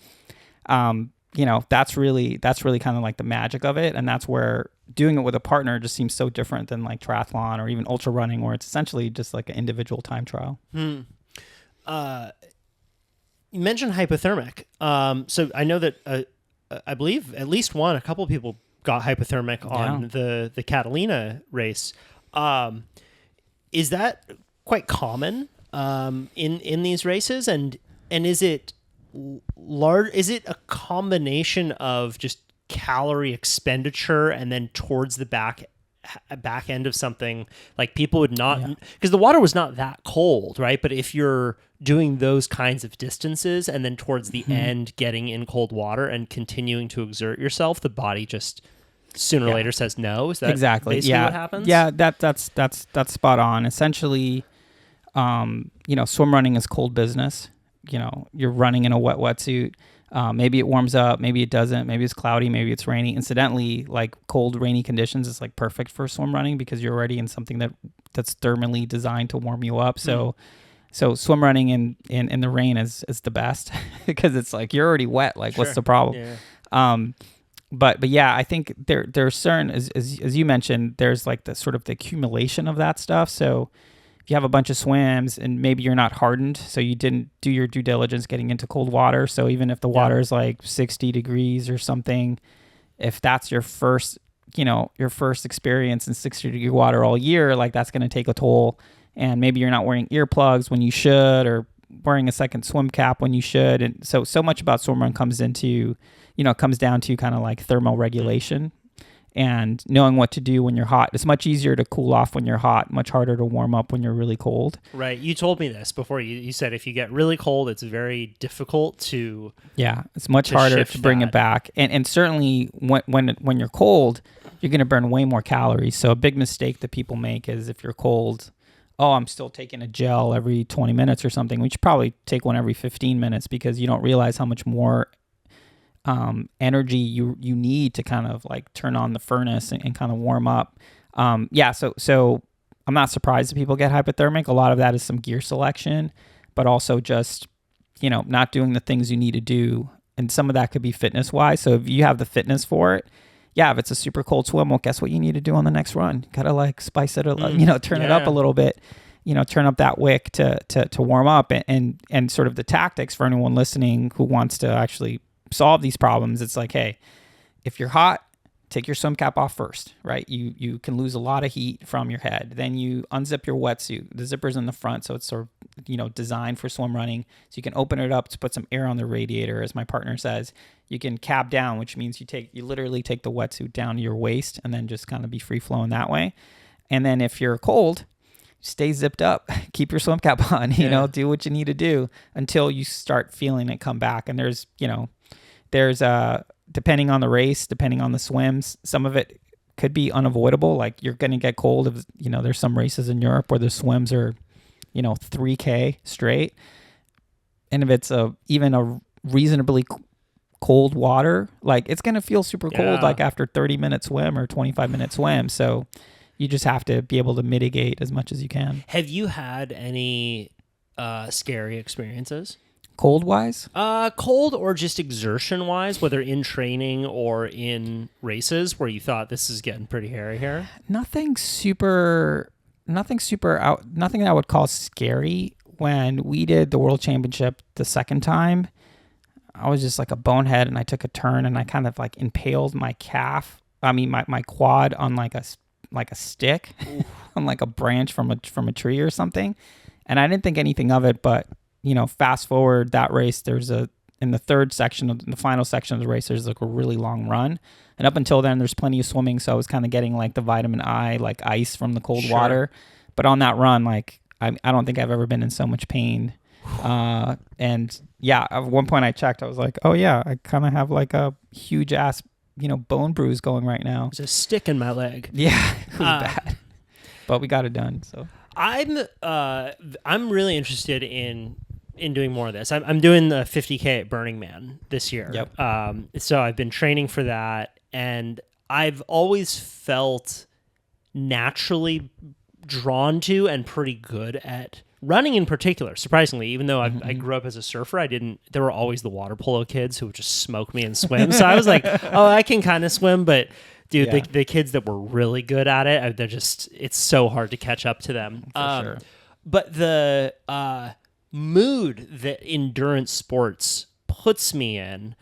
That's really kind of like the magic of it. And that's where doing it with a partner just seems so different than like triathlon or even ultra running, where it's essentially just like an individual time trial. You mentioned hypothermic. So I know that I believe at least a couple of people got hypothermic on the Catalina race. Is that quite common in these races? And is it large? Is it a combination of just calorie expenditure and then towards the back end of something, like people would not, because the water was not that cold, right? But if you're doing those kinds of distances and then towards the end getting in cold water and continuing to exert yourself, the body just sooner or later says no. Is that basically what happens? Yeah, that's spot on. Essentially, swim running is cold business. You're running in a wet wetsuit. Maybe it warms up, maybe it doesn't, maybe it's cloudy, maybe it's rainy. Incidentally, like cold, rainy conditions is like perfect for swim running, because you're already in something that's thermally designed to warm you up. So swim running in the rain is the best, because it's like you're already wet. Like, what's the problem? Yeah. But yeah, I think there's certain, as you mentioned, there's like the sort of the accumulation of that stuff. So if you have a bunch of swims and maybe you're not hardened, so you didn't do your due diligence getting into cold water. So even if the water is like 60 degrees or something, if that's your first experience in 60-degree water all year, like that's going to take a toll. And maybe you're not wearing earplugs when you should, or wearing a second swim cap when you should. And so much about SwimRun comes down to kind of like thermal regulation and knowing what to do when you're hot. It's much easier to cool off when you're hot, much harder to warm up when you're really cold. Right. You told me this before. You said if you get really cold, it's very difficult to... Yeah, it's much harder to bring it back. And certainly when you're cold, you're going to burn way more calories. So a big mistake that people make is if you're cold, I'm still taking a gel every 20 minutes or something. We should probably take one every 15 minutes, because you don't realize how much more energy you need to kind of like turn on the furnace and kind of warm up. So I'm not surprised that people get hypothermic. A lot of that is some gear selection, but also just, not doing the things you need to do. And some of that could be fitness wise. So if you have the fitness for it, if it's a super cold swim, well, guess what you need to do on the next run? Got to like spice it, turn it up a little bit, turn up that wick to warm up, and sort of the tactics for anyone listening who wants to actually solve these problems. It's like, hey, if you're hot, take your swim cap off first, right? You can lose a lot of heat from your head. Then you unzip your wetsuit. The zipper's in the front, so it's sort of, designed for swim running. So you can open it up to put some air on the radiator, as my partner says. You can cap down, which means you literally take the wetsuit down to your waist and then just kind of be free flowing that way. And then if you're cold, stay zipped up, keep your swim cap on, do what you need to do until you start feeling it come back. And there's depending on the race, depending on the swims, some of it could be unavoidable. Like you're going to get cold. If, there's some races in Europe where the swims are, 3K straight. And if it's even a reasonably cold water, like it's going to feel super cold, like after 30-minute swim or 25-minute swim. So you just have to be able to mitigate as much as you can. Have you had any scary experiences? Cold wise? Cold or just exertion wise, whether in training or in races, where you thought this is getting pretty hairy here? Nothing that I would call scary. When we did the World Championship the second time, I was just like a bonehead, and I took a turn and I kind of like impaled my my quad on like a stick on like a branch from a tree or something. And I didn't think anything of it, but fast forward that race, in the third section of the final section of the race, there's like a really long run. And up until then, there's plenty of swimming. So I was kind of getting like the vitamin I, like ice from the cold water. But on that run, like I don't think I've ever been in so much pain. And yeah, at one point I checked, I was like, oh yeah, I kind of have like a huge ass, bone bruise going right now. There's a stick in my leg. Yeah, it was bad. But we got it done. So I'm really interested in doing more of this. I'm doing the 50K at Burning Man this year. Yep. So I've been training for that, and I've always felt naturally drawn to and pretty good at running in particular, surprisingly. Even though I grew up as a surfer, there were always the water polo kids who would just smoke me and swim. So I was like, oh, I can kind of swim, but dude, the kids that were really good at it, it's so hard to catch up to them. For sure. But the mood that endurance sports puts me in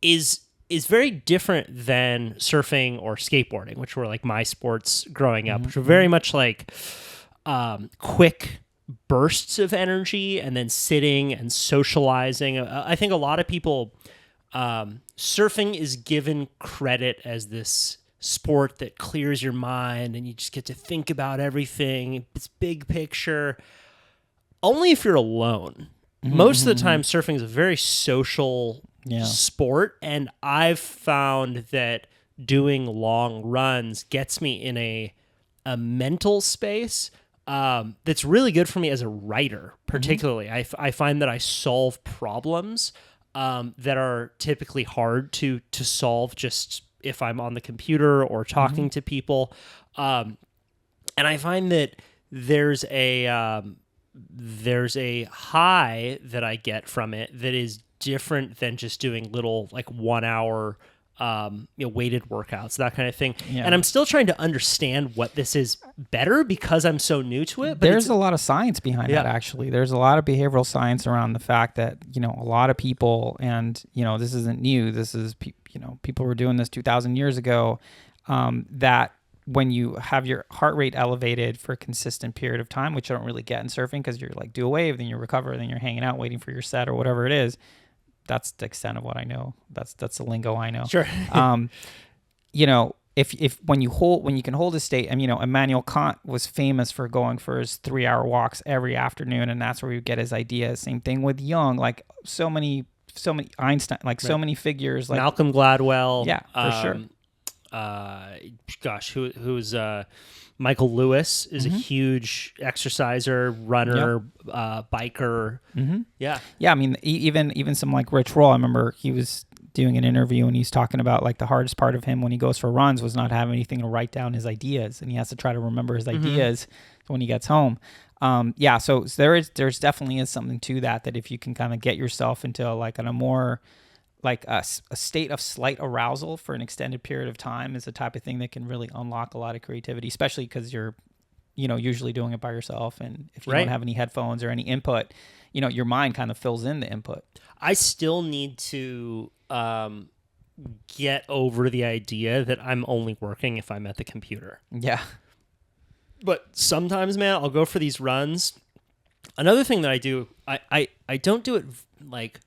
is very different than surfing or skateboarding, which were like my sports growing up, which were very much like quick bursts of energy and then sitting and socializing. I think a lot of people, surfing is given credit as this sport that clears your mind and you just get to think about everything. It's big picture. Only if you're alone. Most of the time, surfing is a very social sport, and I've found that doing long runs gets me in a mental space that's really good for me as a writer, particularly. I find that I solve problems that are typically hard to solve just if I'm on the computer or talking to people. And I find that there's a high that I get from it that is different than just doing little like 1 hour weighted workouts, that kind of thing. Yeah. And I'm still trying to understand what this is better because I'm so new to it. But there's a lot of science behind that, actually. There's a lot of behavioral science around the fact that, a lot of people, and, this isn't new. This is, people were doing this 2,000 years ago, that when you have your heart rate elevated for a consistent period of time, which I don't really get in surfing because you're like do a wave, then you recover, then you're hanging out waiting for your set or whatever it is. That's the extent of what I know. That's the lingo I know. Sure. If when you can hold a state, Immanuel Kant was famous for going for his 3-hour walks every afternoon, and that's where he would get his ideas. Same thing with Jung, like so many Einstein, like so many figures, like Malcolm Gladwell. Yeah, for sure. Who's Michael Lewis is a huge exerciser, runner, biker. Yeah. I mean, even some like Rich Roll. I remember he was doing an interview and he's talking about like the hardest part of him when he goes for runs was not having anything to write down his ideas, and he has to try to remember his ideas when he gets home. So there's definitely is something to that if you can kind of get yourself into like a more like a state of slight arousal for an extended period of time is the type of thing that can really unlock a lot of creativity, especially because you're, usually doing it by yourself. And if you don't have any headphones or any input, your mind kind of fills in the input. I still need to get over the idea that I'm only working if I'm at the computer. Yeah. But sometimes, man, I'll go for these runs. Another thing that I do, I don't do it like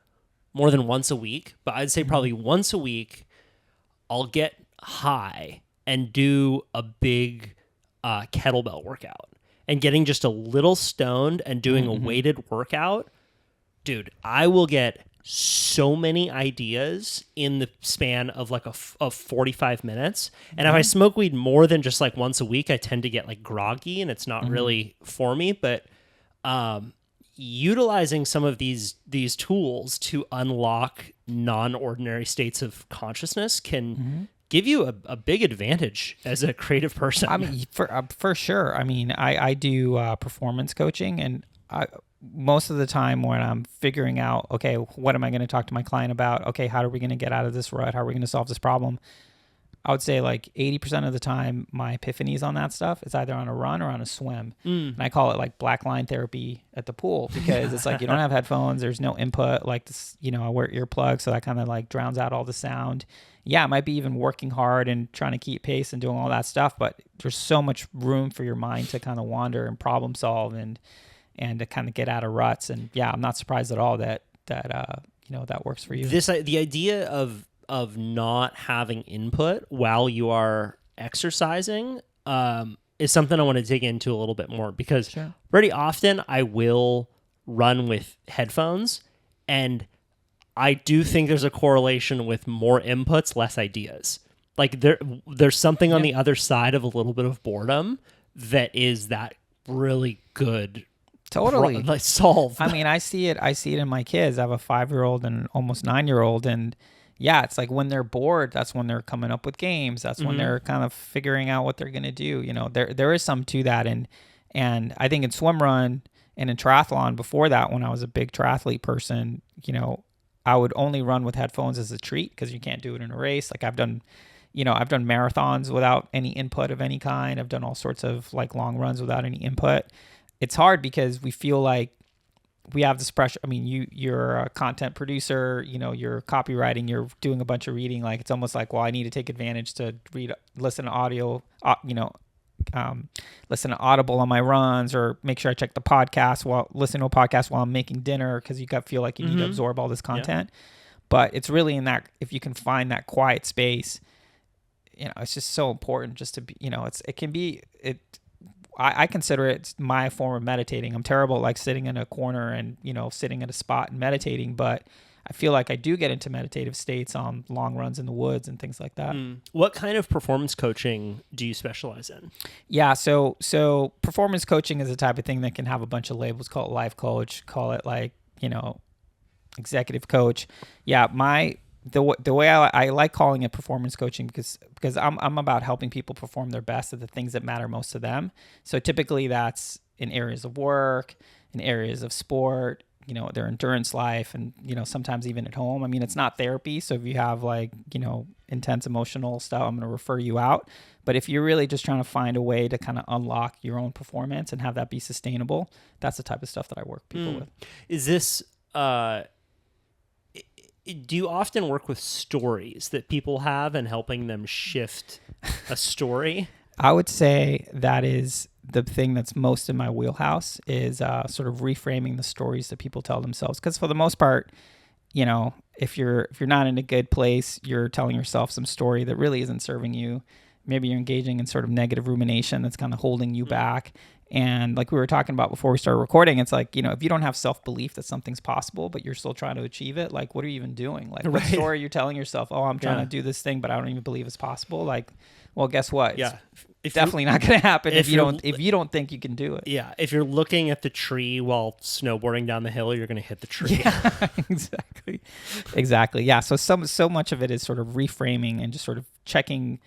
more than once a week, but I'd say probably once a week, I'll get high and do a big kettlebell workout. And getting just a little stoned and doing a weighted workout, dude, I will get so many ideas in the span of like of 45 minutes. And if I smoke weed more than just like once a week, I tend to get like groggy and it's not really for me. But utilizing some of these tools to unlock non-ordinary states of consciousness can give you a big advantage as a creative person. I mean, for sure. I mean, I do performance coaching, and most of the time when I'm figuring out, okay, what am I going to talk to my client about? Okay, how are we going to get out of this rut? How are we going to solve this problem? I would say like 80% of the time, my epiphanies on that stuff is either on a run or on a swim. And I call it like black line therapy at the pool, because it's like you don't have headphones. There's no input. Like this, I wear earplugs, so that kind of like drowns out all the sound. Yeah, it might be even working hard and trying to keep pace and doing all that stuff, but there's so much room for your mind to kind of wander and problem solve and to kind of get out of ruts. And yeah, I'm not surprised at all that works for you. The idea of not having input while you are exercising is something I want to dig into a little bit more, because pretty often I will run with headphones, and I do think there's a correlation with more inputs, less ideas. Like there's something on the other side of a little bit of boredom that is that really good. Totally. Solve. I mean, I see it in my kids. I have a 5-year-old and an almost 9-year-old, and yeah, it's like when they're bored, that's when they're coming up with games. That's when they're kind of figuring out what they're going to do. There is some to that. And I think in SwimRun and in triathlon before that, when I was a big triathlete person, I would only run with headphones as a treat, because you can't do it in a race. Like I've done marathons without any input of any kind. I've done all sorts of like long runs without any input. It's hard because we feel like we have this pressure. I mean, you're a content producer, you're copywriting, you're doing a bunch of reading. Like it's almost like, well, I need to take advantage to listen to audio, listen to Audible on my runs, or make sure I check the podcast listen to a podcast while I'm making dinner, because you feel like you need to absorb all this content. Yeah. But it's really in that, if you can find that quiet space, it's just so important just to be, I consider it my form of meditating. I'm terrible at like sitting in a corner and, sitting at a spot and meditating, but I feel like I do get into meditative states on long runs in the woods and things like that. What kind of performance coaching do you specialize in? Yeah, so performance coaching is the type of thing that can have a bunch of labels. Call it life coach, call it like, executive coach. Yeah, the way I like calling it performance coaching, because I'm about helping people perform their best at the things that matter most to them. So typically that's in areas of work, in areas of sport, their endurance life, and sometimes even at home. I mean, it's not therapy, so if you have like intense emotional stuff, I'm going to refer you out. But if you're really just trying to find a way to kind of unlock your own performance and have that be sustainable, that's the type of stuff that I work people with. Is this do you often work with stories that people have and helping them shift a story? I would say that is the thing that's most in my wheelhouse, is sort of reframing the stories that people tell themselves. Because for the most part, if you're not in a good place, you're telling yourself some story that really isn't serving you. Maybe you're engaging in sort of negative rumination that's kind of holding you back. And like we were talking about before we started recording, it's like, if you don't have self-belief that something's possible, but you're still trying to achieve it, like, what are you even doing? Like, what story you're telling yourself? Oh, I'm trying to do this thing, but I don't even believe it's possible. Like, well, guess what? Yeah. It's definitely not going to happen if you don't think you can do it. Yeah. If you're looking at the tree while snowboarding down the hill, you're going to hit the tree. Yeah, exactly. Yeah. So so much of it is sort of reframing and just sort of checking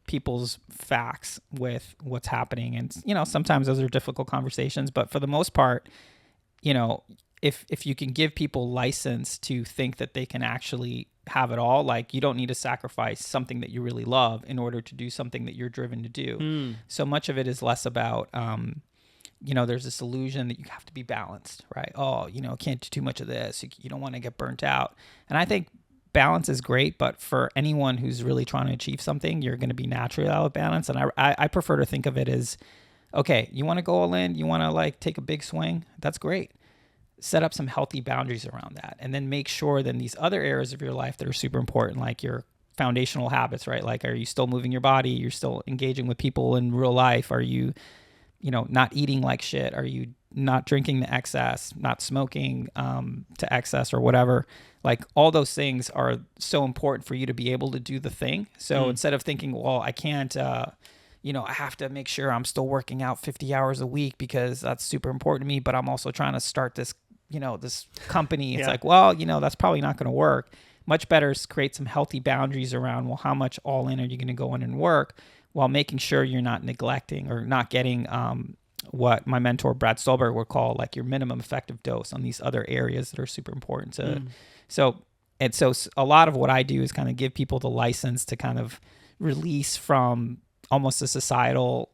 people's facts with what's happening. And, sometimes those are difficult conversations, but for the most part, if you can give people license to think that they can actually have it all, like, you don't need to sacrifice something that you really love in order to do something that you're driven to do. So much of it is less about, there's this illusion that you have to be balanced, right? Oh, can't do too much of this. You don't want to get burnt out. And I think balance is great, but for anyone who's really trying to achieve something, you're going to be naturally out of balance. And I prefer to think of it as, okay, you want to go all in, you want to like take a big swing, that's great. Set up some healthy boundaries around that, and then make sure that in these other areas of your life that are super important, like your foundational habits, right? Like, are you still moving your body? You're still engaging with people in real life? Are you, not eating like shit? Are you not drinking to excess, not smoking to excess or whatever? Like, all those things are so important for you to be able to do the thing. So instead of thinking, well, I can't, I have to make sure I'm still working out 50 hours a week because that's super important to me, but I'm also trying to start this, this company. It's like, well, that's probably not going to work. Much better is create some healthy boundaries around, well, how much all in are you going to go in and work, while making sure you're not neglecting or not getting what my mentor Brad Stolberg would call like your minimum effective dose on these other areas that are super important to. So a lot of what I do is kind of give people the license to kind of release from almost a societal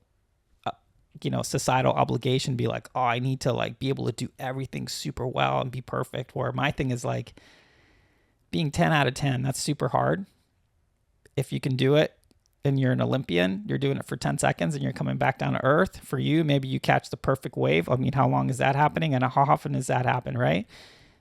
obligation, be like, oh, I need to like be able to do everything super well and be perfect. Where my thing is like being 10 out of 10, that's super hard. If you can do it and you're an Olympian, you're doing it for 10 seconds and you're coming back down to earth. For you, maybe you catch the perfect wave. I mean, how long is that happening? And how often does that happen, right?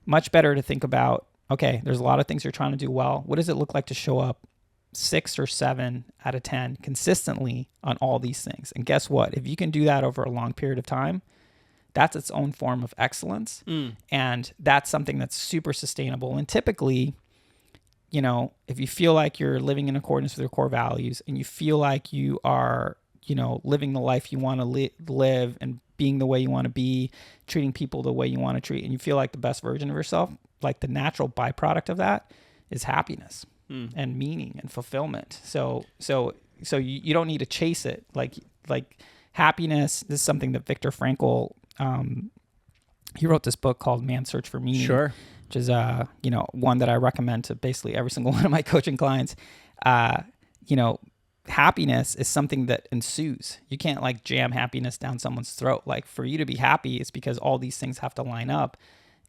Much better to think about, okay, there's a lot of things you're trying to do well. What does it look like to show up 6 or 7 out of 10 consistently on all these things? And guess what? If you can do that over a long period of time, that's its own form of excellence. And that's something that's super sustainable. And typically, you know, if you feel like you're living in accordance with your core values and you feel like you are, you know, living the life you want to live and being the way you want to be, treating people the way you want to treat, and you feel like the best version of yourself, like the natural byproduct of that is happiness and meaning and fulfillment. So you don't need to chase it. Like happiness, this is something that Viktor Frankl, he wrote this book called Man's Search for Meaning. Sure. Which is, you know, one that I recommend to basically every single one of my coaching clients. You know, happiness is something that ensues. You can't like jam happiness down someone's throat. Like for you to be happy, it's because all these things have to line up.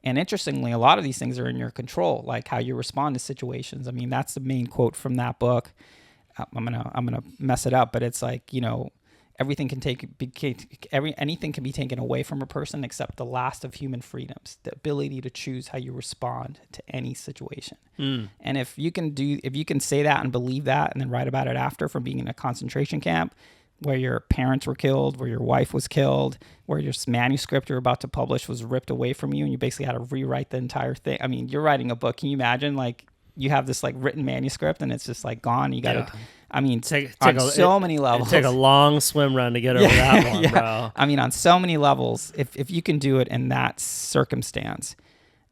And interestingly, a lot of these things are in your control, like how you respond to situations. I mean, that's the main quote from that book. I'm gonna mess it up, but it's like, you know, anything can be taken away from a person except the last of human freedoms, the ability to choose how you respond to any situation. And if you can say that and believe that and then write about it after, from being in a concentration camp where your parents were killed, where your wife was killed, where your manuscript you're about to publish was ripped away from you and you basically had to rewrite the entire thing. I mean, you're writing a book. Can you imagine like you have this like written manuscript and it's just like gone? You got to, I mean, on so many levels. Take a long swim run to get over that one, bro. I mean, on so many levels, if you can do it in that circumstance,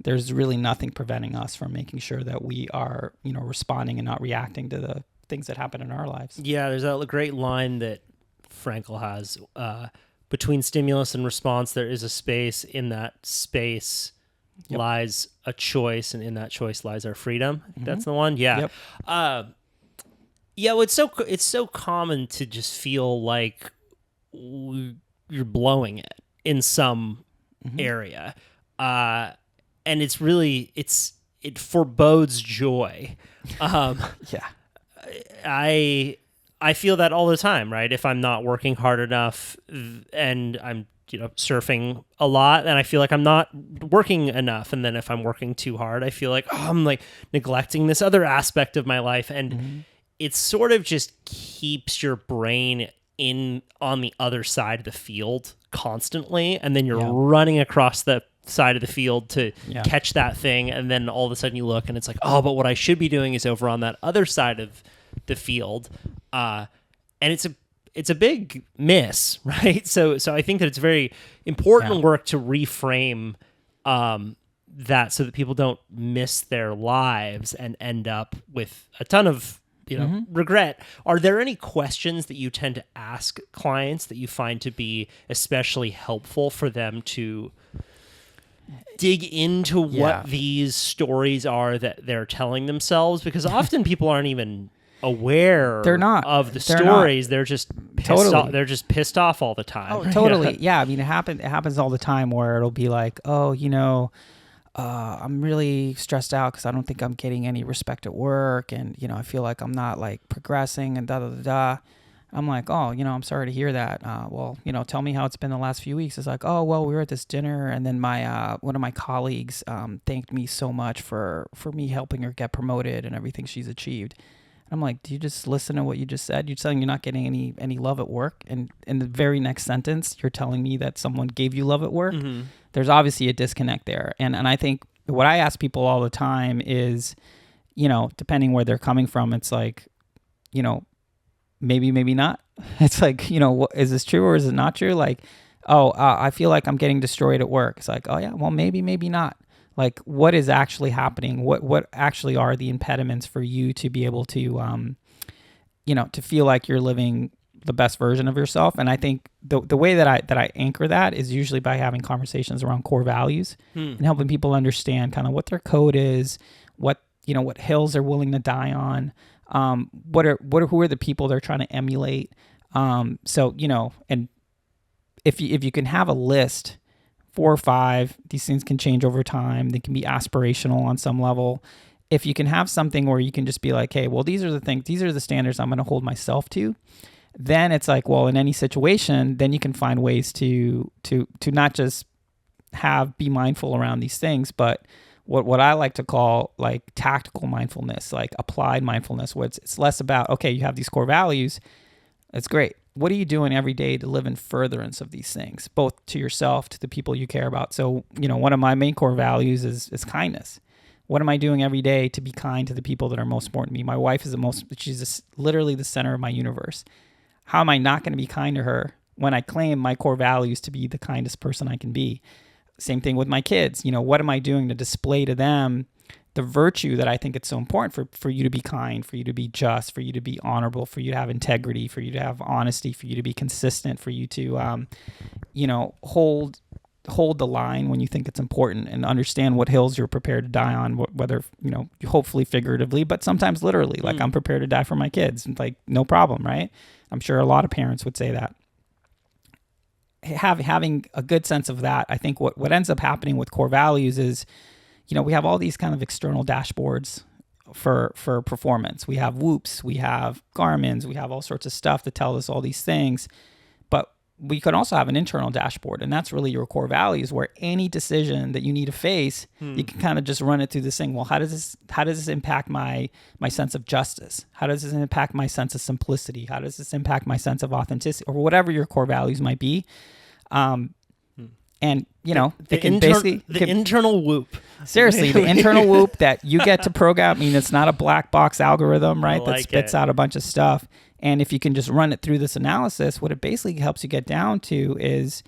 there's really nothing preventing us from making sure that we are, you know, responding and not reacting to the things that happen in our lives. Yeah, there's that great line that Frankl has, between stimulus and response, there is a space. In that space lies a choice, and in that choice lies our freedom. That's the one. Yeah. Well, it's so common to just feel like you're blowing it in some area, and it's really it forebodes joy. I feel that all the time, right? If I'm not working hard enough and I'm, you know, surfing a lot, and I feel like I'm not working enough, and then if I'm working too hard, I feel like I'm like neglecting this other aspect of my life, and it sort of just keeps your brain on the other side of the field constantly, and then you're running across the side of the field to catch that thing, and then all of a sudden you look and it's like, oh, but what I should be doing is over on that other side of the field, and it's a big miss, right? So I think that it's very important work to reframe that, so that people don't miss their lives and end up with a ton of, you know, regret. Are there any questions that you tend to ask clients that you find to be especially helpful for them to dig into what these stories are that they're telling themselves? Because often people aren't even aware of the stories. They're just pissed off. They're just pissed off all the time. Oh, totally. Yeah. I mean, it happens all the time where it'll be like, oh, you know, I'm really stressed out because I don't think I'm getting any respect at work, and you know, I feel like I'm not like progressing, and da da da da. I'm like, oh, you know, I'm sorry to hear that. Well, you know, tell me how it's been the last few weeks. It's like, oh, well, we were at this dinner, and then my one of my colleagues thanked me so much for me helping her get promoted and everything she's achieved. I'm like, do you just listen to what you just said? You're saying you're not getting any love at work, and in the very next sentence, you're telling me that someone gave you love at work. There's obviously a disconnect there, and I think what I ask people all the time is, you know, depending where they're coming from, it's like, you know, maybe not. It's like, you know, is this true or is it not true? Like, oh, I feel like I'm getting destroyed at work. It's like, oh yeah, well maybe not. Like, what is actually happening? What actually are the impediments for you to be able to, you know, to feel like you're living the best version of yourself. And I think the way that I anchor that is usually by having conversations around core values and helping people understand kind of what their code is, what hills they're willing to die on, who are the people they're trying to emulate. So, and if you can have a list, 4 or 5, these things can change over time. They can be aspirational on some level. If you can have something where you can just be like, hey, well, these are the standards I'm going to hold myself to, then it's like, well, in any situation, then you can find ways to not just be mindful around these things, but what I like to call like tactical mindfulness, like applied mindfulness, where it's less about, okay, you have these core values. That's great. What are you doing every day to live in furtherance of these things, both to yourself, to the people you care about? So, one of my main core values is kindness. What am I doing every day to be kind to the people that are most important to me? My wife is she's literally the center of my universe. How am I not going to be kind to her when I claim my core values to be the kindest person I can be? Same thing with my kids. What am I doing to display to them the virtue that I think it's so important for you to be kind, for you to be just, for you to be honorable, for you to have integrity, for you to have honesty, for you to be consistent, for you to, hold the line when you think it's important, and understand what hills you're prepared to die on, whether, hopefully figuratively, but sometimes literally, like I'm prepared to die for my kids, and like, no problem. Right. I'm sure a lot of parents would say that. Having a good sense of that, I think what ends up happening with core values is, we have all these kind of external dashboards for performance. We have Whoops, we have Garmin's, we have all sorts of stuff that tell us all these things. But we could also have an internal dashboard, and that's really your core values, where any decision that you need to face, you can kind of just run it through this thing. Well, how does this impact my sense of justice? How does this impact my sense of simplicity? How does this impact my sense of authenticity, or whatever your core values might be? And it can internal Whoop. Seriously, the internal Whoop that you get to program. I mean, it's not a black box algorithm, right? That spits out a bunch of stuff. And if you can just run it through this analysis, what it basically helps you get down to is,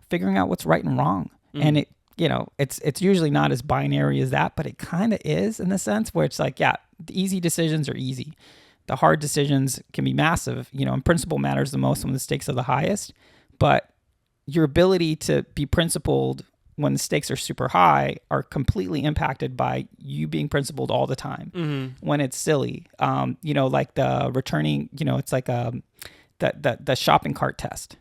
figuring out what's right and wrong. And it, it's usually not as binary as that, but it kind of is, in the sense where it's like, yeah, the easy decisions are easy. The hard decisions can be massive. And principle matters the most when the stakes are the highest. But your ability to be principled when the stakes are super high are completely impacted by you being principled all the time. When it's silly, like the returning, it's like the shopping cart test.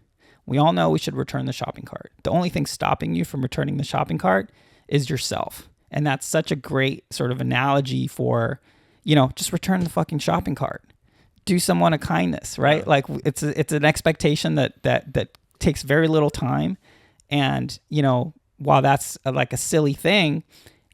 We all know we should return the shopping cart. The only thing stopping you from returning the shopping cart is yourself. And that's such a great sort of analogy for, just return the fucking shopping cart. Do someone a kindness, right? Like it's an expectation that takes very little time. And, while that's like a silly thing,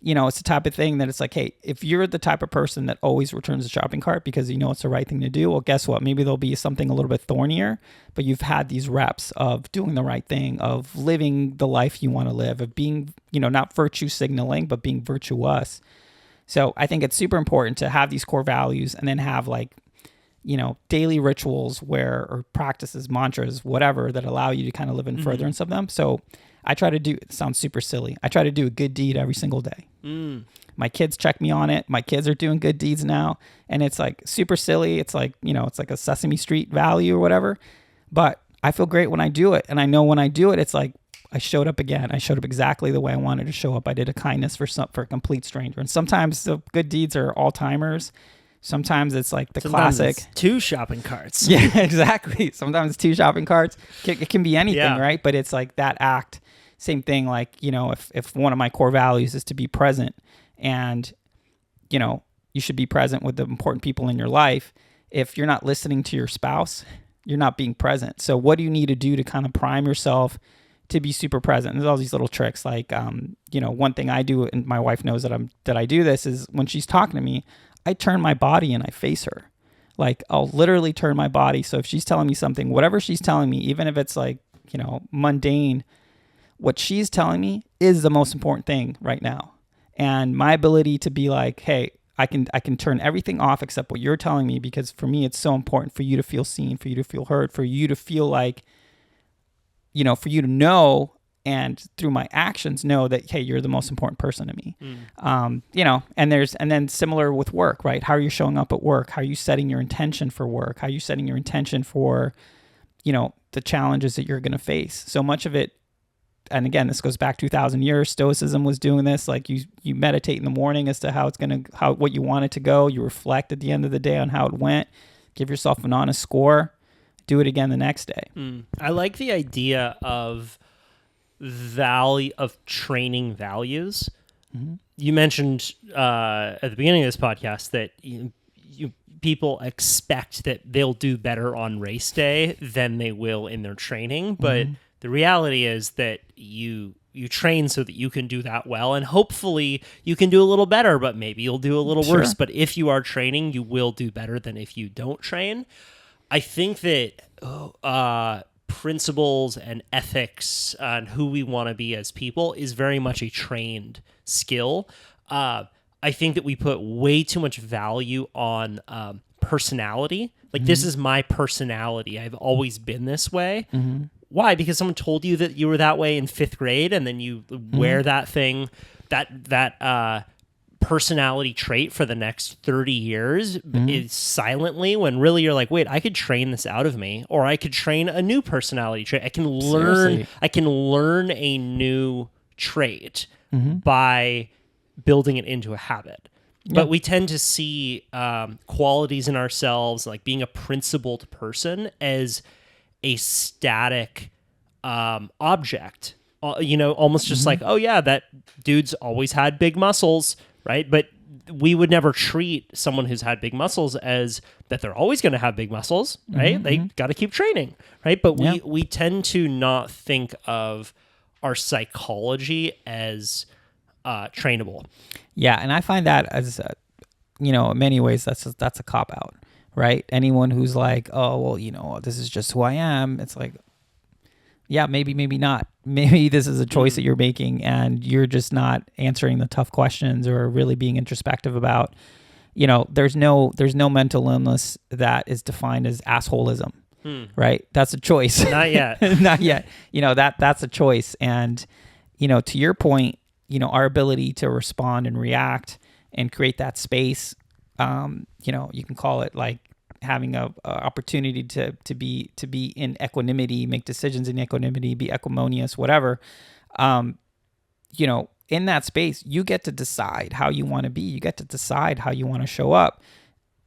it's the type of thing that it's like, hey, if you're the type of person that always returns the shopping cart because it's the right thing to do, well, guess what? Maybe there'll be something a little bit thornier, but you've had these reps of doing the right thing, of living the life you want to live, of being, not virtue signaling, but being virtuous. So I think it's super important to have these core values and then have like, daily rituals or practices, mantras, whatever, that allow you to kind of live in furtherance of them. So I try to it sounds super silly. I try to do a good deed every single day. My kids check me on it. My kids are doing good deeds now. And it's like super silly. It's like, it's like a Sesame Street value or whatever. But I feel great when I do it. And I know when I do it, it's like I showed up again. I showed up exactly the way I wanted to show up. I did a kindness for a complete stranger. And sometimes the good deeds are all-timers. Sometimes it's like sometimes classic. It's 2 shopping carts. Yeah, exactly. Sometimes it's 2 shopping carts. It can be anything, right? But it's like that act. Same thing, like, if one of my core values is to be present, and, you should be present with the important people in your life. If you're not listening to your spouse, you're not being present. So what do you need to do to kind of prime yourself to be super present? And there's all these little tricks. Like, one thing I do, and my wife knows that I do this, is when she's talking to me, I turn my body and I face her. Like, I'll literally turn my body. So if she's telling me something, whatever she's telling me, even if it's like, mundane, what she's telling me is the most important thing right now. And my ability to be like, hey, I can turn everything off except what you're telling me, because for me, it's so important for you to feel seen, for you to feel heard, for you to feel like, for you to know and through my actions know that, hey, you're the most important person to me. You know, and then similar with work, right? How are you showing up at work? How are you setting your intention for work? How are you setting your intention for, you know, the challenges that you're going to face? So much of it, and again, this goes back 2,000 years. Stoicism was doing this. Like you meditate in the morning as to what you want it to go. You reflect at the end of the day on how it went. Give yourself an honest score. Do it again the next day. I like the idea of training values. You mentioned at the beginning of this podcast that people expect that they'll do better on race day than they will in their training, but the reality is that you train so that you can do that well, and hopefully you can do a little better, but maybe you'll do a little worse. But if you are training, you will do better than if you don't train. I think that principles and ethics and who we want to be as people is very much a trained skill. I think that we put way too much value on personality. Like, this is my personality. I've always been this way. Why? Because someone told you that you were that way in 5th grade, and then you wear that thing, that personality trait for the next 30 years is silently, when really you're like, wait, I could train this out of me, or I could train a new personality trait. I can learn a new trait by building it into a habit. But we tend to see qualities in ourselves, like being a principled person, as a static object, you know, almost just like, oh yeah, that dude's always had big muscles, right? But we would never treat someone who's had big muscles as that they're always going to have big muscles, right? They got to keep training, right? But we tend to not think of our psychology as trainable. Yeah, and I find that as, you know, in many ways that's a cop out. Right? Anyone who's like, oh, well, you know, this is just who I am. It's like, yeah, maybe not. Maybe this is a choice that you're making, and you're just not answering the tough questions or really being introspective about, you know, there's no mental illness that is defined as assholism, right? That's a choice. Not yet. Not yet. You know, that's a choice. And, you know, to your point, you know, our ability to respond and react and create that space, you know, you can call it like having a opportunity to be in equanimity, make decisions in equanimity, be equimonious, whatever. You know, in that space, you get to decide how you want to be. You get to decide how you want to show up.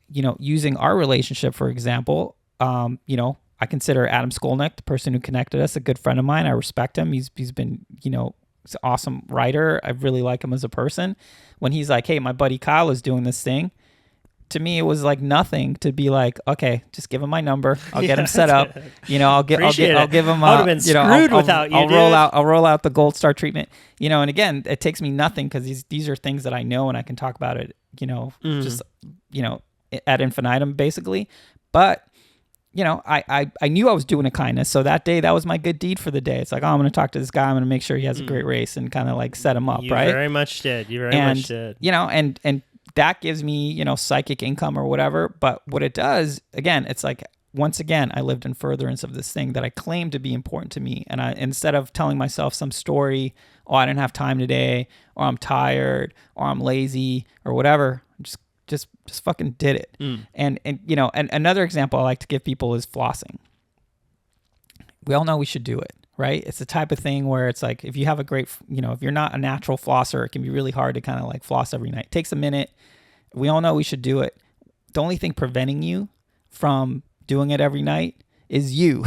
You know, using our relationship, for example, you know, I consider Adam Skolnick, the person who connected us, a good friend of mine. I respect him. He's been, you know, he's an awesome writer. I really like him as a person. When he's like, hey, my buddy Kyle is doing this thing, to me, it was like nothing to be like, okay, just give him my number. I'll get him set up. You know, I'll give him. I would have been screwed without you. I'll roll out the Gold Star treatment. You know, and again, it takes me nothing because these are things that I know and I can talk about it. You know, just, you know, ad infinitum basically. But you know, I knew I was doing a kindness. So that day, that was my good deed for the day. It's like, oh, I'm going to talk to this guy. I'm going to make sure he has a great race and kind of like set him up, right? You very much did. You very much did. You know, and that gives me, you know, psychic income or whatever. But what it does, again, it's like, once again, I lived in furtherance of this thing that I claimed to be important to me. And instead of telling myself some story, oh, I didn't have time today, or I'm tired, or I'm lazy, or whatever, just fucking did it. And you know, and another example I like to give people is flossing. We all know we should do it, right? It's the type of thing where it's like, if you have a great, you know, if you're not a natural flosser, it can be really hard to kind of like floss every night. It takes a minute. We all know we should do it. The only thing preventing you from doing it every night is you.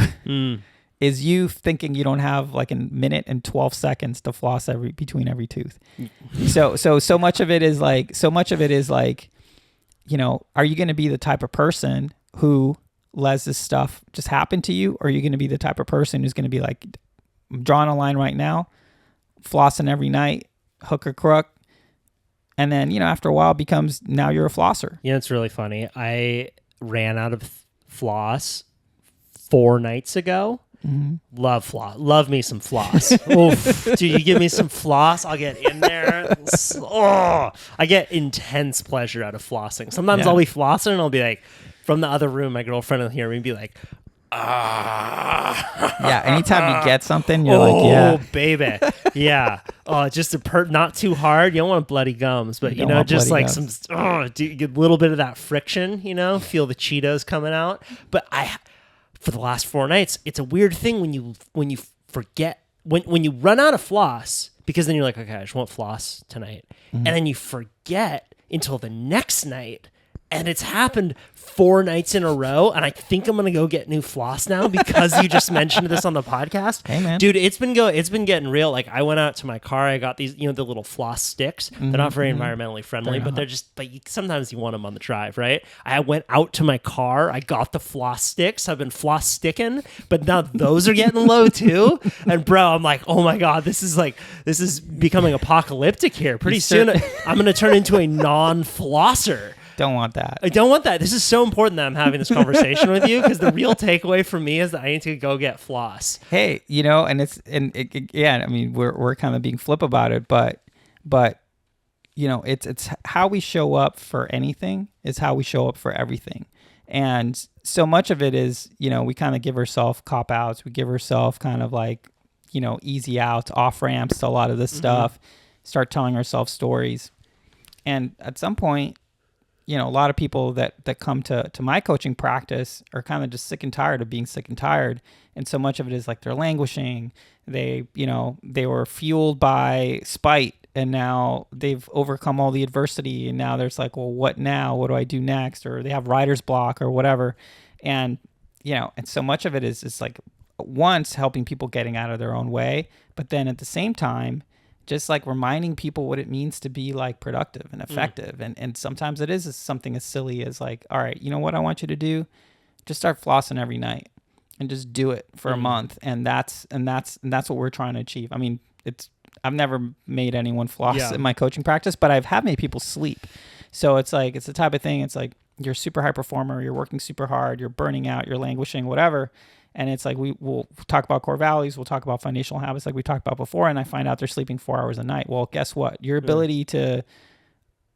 Is you thinking you don't have like a minute and 12 seconds to floss between every tooth. So much of it is like, you know, are you going to be the type of person who lets this stuff just happen to you? Or are you going to be the type of person who's going to be like, I'm drawing a line right now, flossing every night, hook or crook. And then, you know, after a while it becomes, now you're a flosser. You know, it's really funny. I ran out of floss 4 nights ago. Love floss. Love me some floss. Oof. Dude, you give me some floss, I'll get in there. Oh, I get intense pleasure out of flossing. Sometimes I'll be flossing and I'll be like, from the other room, my girlfriend will hear me be like, Yeah, anytime you get something, you're like, yeah. Baby. Yeah. Oh, just not too hard. You don't want bloody gums, but don't want just bloody like gums. you get a little bit of that friction, feel the Cheetos coming out. But for the last 4 nights, it's a weird thing when you forget, when you run out of floss, because then you're like, okay, I just want floss tonight. And then you forget until the next night. And it's happened 4 nights in a row, and I think I'm gonna go get new floss now because you just mentioned this on the podcast. Hey, man. Dude, it's been getting real. Like, I went out to my car, I got these, the little floss sticks. They're not very environmentally friendly, but they're just. But sometimes you want them on the drive, right? I went out to my car, I got the floss sticks. I've been floss sticking, but now those are getting low too. And bro, I'm like, oh my god, this is becoming apocalyptic here. Pretty soon, I'm gonna turn into a non-flosser. Don't want that. I don't want that. This is so important that I'm having this conversation with you, because the real takeaway for me is that I need to go get floss. Hey, I mean, we're kind of being flip about it, but it's how we show up for anything is how we show up for everything. And so much of it is, we kind of give ourselves cop outs. We give ourselves kind of like, easy outs, off ramps to a lot of this stuff, start telling ourselves stories. And at some point, a lot of people that come to my coaching practice are kind of just sick and tired of being sick and tired. And so much of it is like they're languishing. They were fueled by spite, and now they've overcome all the adversity. And now there's like, well, what now? What do I do next? Or they have writer's block or whatever. And, and so much of it is like once helping people getting out of their own way, but then at the same time, just like reminding people what it means to be like productive and effective. And sometimes it is something as silly as like, all right, you know what I want you to do? Just start flossing every night and just do it for a month. And that's what we're trying to achieve. I mean, I've never made anyone floss in my coaching practice, but I've made people sleep. So it's like, it's the type of thing, it's like you're a super high performer, you're working super hard, you're burning out, you're languishing, whatever. And it's like, we'll talk about core values, we'll talk about foundational habits like we talked about before, and I find out they're sleeping 4 hours a night. Well, guess what? Your ability to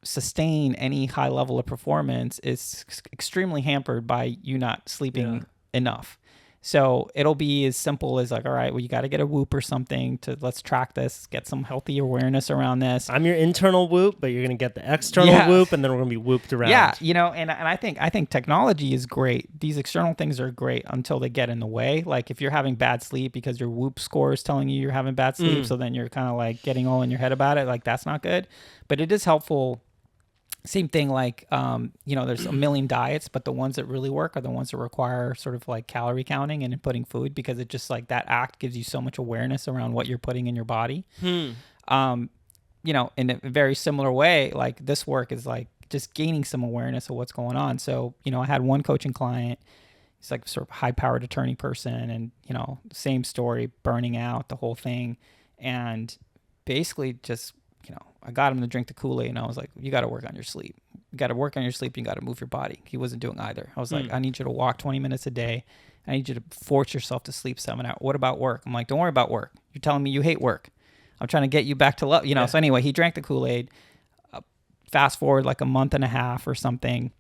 sustain any high level of performance is extremely hampered by you not sleeping enough. So it'll be as simple as like, all right, well, you got to get a Whoop or something let's track this, get some healthy awareness around this. I'm your internal Whoop, but you're going to get the external Whoop, and then we're going to be whooped around. Yeah, and I think technology is great. These external things are great until they get in the way. Like if you're having bad sleep because your Whoop score is telling you you're having bad sleep, so then you're kind of like getting all in your head about it. Like that's not good. But it is helpful. Same thing, like, there's a million diets, but the ones that really work are the ones that require sort of like calorie counting and inputting food, because it just like that act gives you so much awareness around what you're putting in your body. In a very similar way, like this work is like just gaining some awareness of what's going on. So, I had one coaching client, he's like sort of high powered attorney person, and, same story, burning out, the whole thing. And basically just, I got him to drink the Kool-Aid, and I was like, you got to work on your sleep. You got to work on your sleep. You got to move your body. He wasn't doing either. I was like, I need you to walk 20 minutes a day. I need you to force yourself to sleep 7 hours. What about work? I'm like, don't worry about work. You're telling me you hate work. I'm trying to get you back to love, So anyway, he drank the Kool-Aid. Fast forward like a month and a half or something.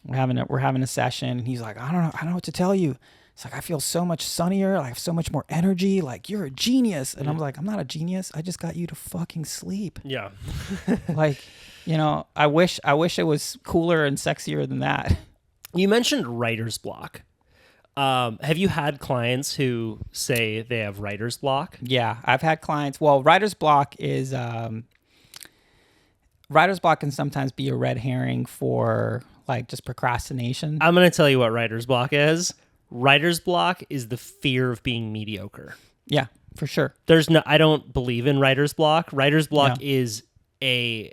We're having a session, and he's like, I don't know what to tell you. It's like, I feel so much sunnier. I have so much more energy. Like, you're a genius. And I'm like, I'm not a genius. I just got you to fucking sleep. Yeah. Like, I wish it was cooler and sexier than that. You mentioned writer's block. Have you had clients who say they have writer's block? Yeah, I've had clients. Well, writer's block can sometimes be a red herring for like just procrastination. I'm going to tell you what writer's block is. Writer's block is the fear of being mediocre. Yeah, for sure. I don't believe in writer's block. Writer's block is the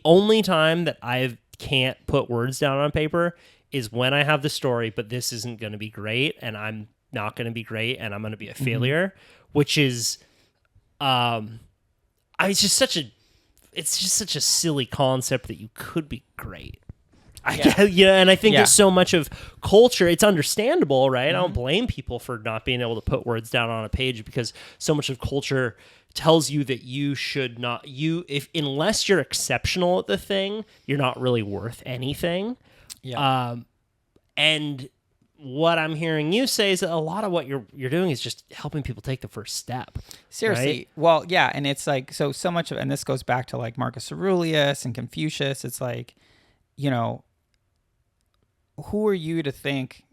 only time that I can't put words down on paper is when I have the story, but this isn't going to be great, and I'm not going to be great, and I'm going to be a failure, which is, it's just such a silly concept that you could be great. And I think there's so much of culture. It's understandable, right? I don't blame people for not being able to put words down on a page, because so much of culture tells you that you should not, unless you're exceptional at the thing, you're not really worth anything. Yeah. And what I'm hearing you say is that a lot of what you're doing is just helping people take the first step. Seriously. Right? Well, yeah. And it's like, so much of, and this goes back to like Marcus Aurelius and Confucius. It's like, you know, who are you to think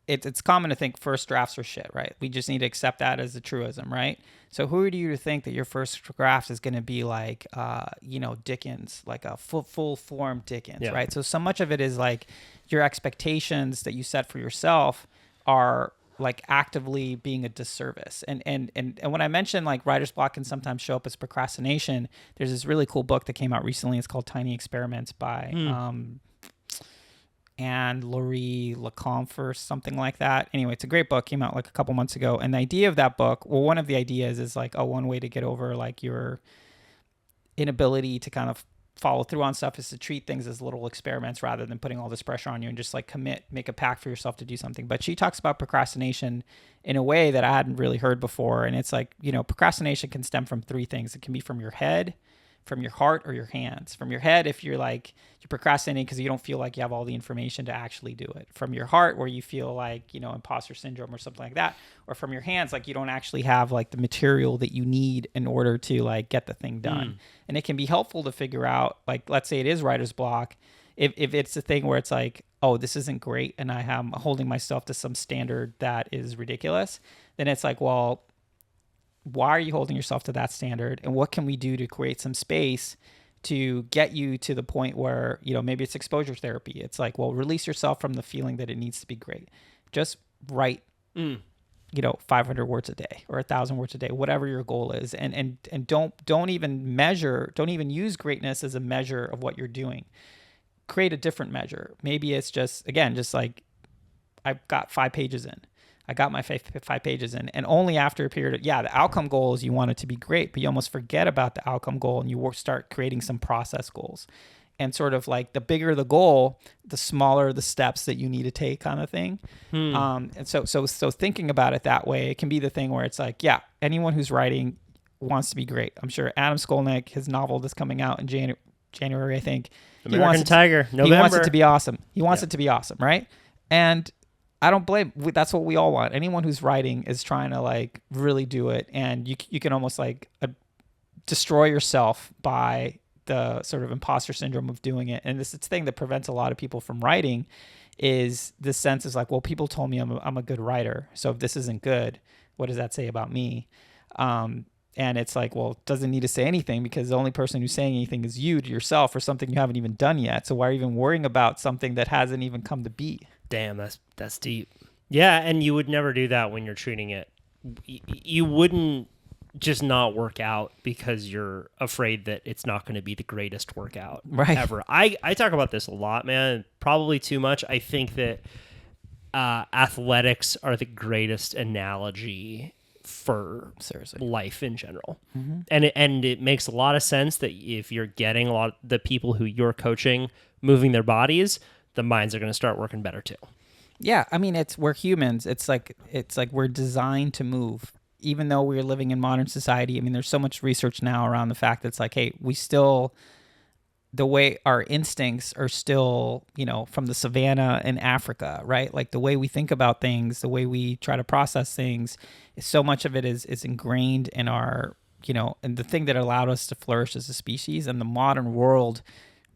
it's common to think first drafts are shit, right? We just need to accept that as a truism, right? So who are you to think that your first draft is going to be like, you know, Dickens, like a full form Dickens, right? So much of it is like your expectations that you set for yourself are like actively being a disservice. And when I mentioned like writer's block can sometimes show up as procrastination, there's this really cool book that came out recently. It's called Tiny Experiments by and Laurie Lecomte or something like that. Anyway, it's a great book, came out like a couple months ago. And the idea of that book, well, one of the ideas is like, one way to get over like your inability to kind of follow through on stuff is to treat things as little experiments rather than putting all this pressure on you and just like make a pact for yourself to do something. But she talks about procrastination in a way that I hadn't really heard before. And it's like, you know, procrastination can stem from three things. It can be from your head, from your heart, or your hands. From your head, if you're procrastinating because you don't feel like you have all the information to actually do it. From your heart, where you feel like, you know, imposter syndrome or something like that. Or from your hands, like you don't actually have like the material that you need in order to like get the thing done. And it can be helpful to figure out, like, let's say it is writer's block. If it's a thing where it's like, oh, this isn't great and I am holding myself to some standard that is ridiculous, then it's like, well, why are you holding yourself to that standard? And what can we do to create some space to get you to the point where, you know, maybe it's exposure therapy. It's like, well, release yourself from the feeling that it needs to be great. Just write, you know, 500 words a day or 1,000 words a day, whatever your goal is. And don't even use greatness as a measure of what you're doing. Create a different measure. Maybe it's just like, I've got 5 pages in. I got my 5 pages in, and only after a period of, the outcome goal is you want it to be great, but you almost forget about the outcome goal and you start creating some process goals. And sort of like the bigger the goal, the smaller the steps that you need to take, kind of thing. And so thinking about it that way, it can be the thing where it's like, anyone who's writing wants to be great. I'm sure Adam Skolnick, his novel that's coming out in January, I think. American Tiger, November. He wants it to be awesome. He wants it to be awesome, right? And I don't blame. That's what we all want. Anyone who's writing is trying to like really do it, and you can almost like destroy yourself by the sort of imposter syndrome of doing it. And this thing that prevents a lot of people from writing is this sense is like, well, people told me I'm a good writer, so if this isn't good, what does that say about me? And it's like, well, it doesn't need to say anything because the only person who's saying anything is you to yourself for something you haven't even done yet. So why are you even worrying about something that hasn't even come to be? Damn, that's deep. Yeah, and you would never do that when you're treating it. You wouldn't just not work out because you're afraid that it's not going to be the greatest workout ever. I talk about this a lot, man, probably too much. I think that athletics are the greatest analogy for life in general. And it makes a lot of sense that if you're getting a lot of the people who you're coaching moving their bodies, the minds are going to start working better too. Yeah, I mean, we're humans. It's like we're designed to move, even though we're living in modern society. I mean, there's so much research now around the fact that it's like, hey, the way our instincts are still, you know, from the savannah in Africa, right? Like the way we think about things, the way we try to process things, so much of it is ingrained in our, you know, and the thing that allowed us to flourish as a species. And the modern world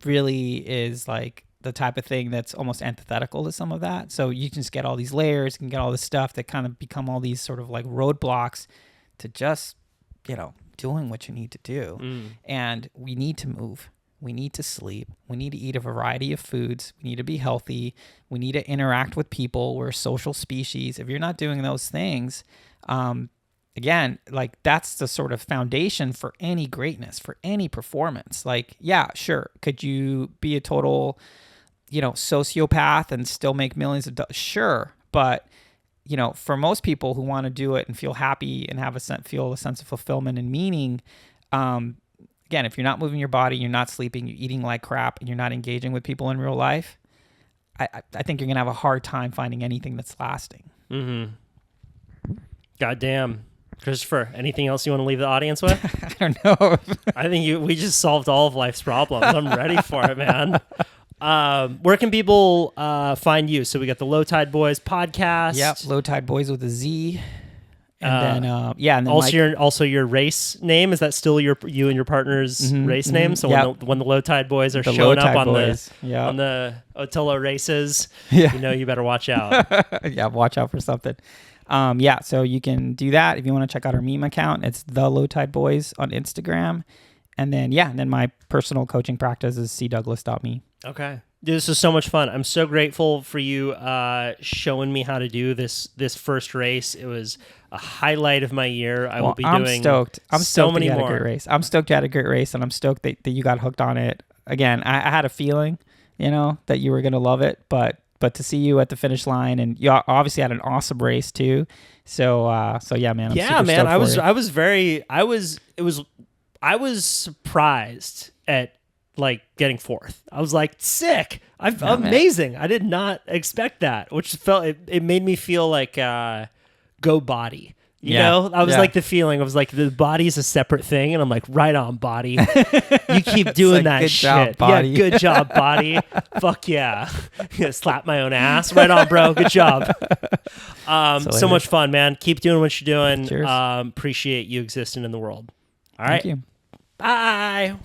really is like the type of thing that's almost antithetical to some of that. So you can just get all these layers, you can get all this stuff that kind of become all these sort of like roadblocks to just, you know, doing what you need to do. And we need to move. We need to sleep. We need to eat a variety of foods. We need to be healthy. We need to interact with people. We're a social species. If you're not doing those things, again, like that's the sort of foundation for any greatness, for any performance. Like, yeah, sure. Could you be a total, you know, sociopath and still make millions of dollars? Sure. But, you know, for most people who want to do it and feel happy and feel a sense of fulfillment and meaning, again, if you're not moving your body, you're not sleeping, you're eating like crap, and you're not engaging with people in real life, I think you're going to have a hard time finding anything that's lasting. Goddamn. Christopher, anything else you want to leave the audience with? I don't know. I think we just solved all of life's problems. I'm ready for it, man. Where can people find you? So we got the Löw Tide Böyz podcast. Yep, Löw Tide Böyz with a Z. And then and then also your race name, is that still you and your partner's race name? So when the Löw Tide Böyz are showing up on the ÖTILLÖ races, you better watch out. Yeah, watch out for something. So you can do that if you want to check out our meme account. It's the Löw Tide Böyz on Instagram, and then my personal coaching practice is cdouglas.me. Okay. Dude, this was so much fun. I'm so grateful for you showing me how to do this first race. It was a highlight of my year. I'm stoked. I'm stoked that you had a great race. I'm stoked you had a great race, and I'm stoked that you got hooked on it. Again, I had a feeling, that you were going to love it, but to see you at the finish line, and you obviously had an awesome race too. So yeah, man. I was surprised at getting fourth. I was like, sick. Amazing. Man. I did not expect that, which it made me feel like go body. You know, I was like the feeling. I was like, the body's a separate thing, and I'm like, right on, body. You keep doing that good shit. Job, body. Yeah, good job, body. Fuck yeah. Slap my own ass. Right on, bro. Good job. So much fun, man. Keep doing what you're doing. Cheers. Appreciate you existing in the world. All right. Thank you. Bye.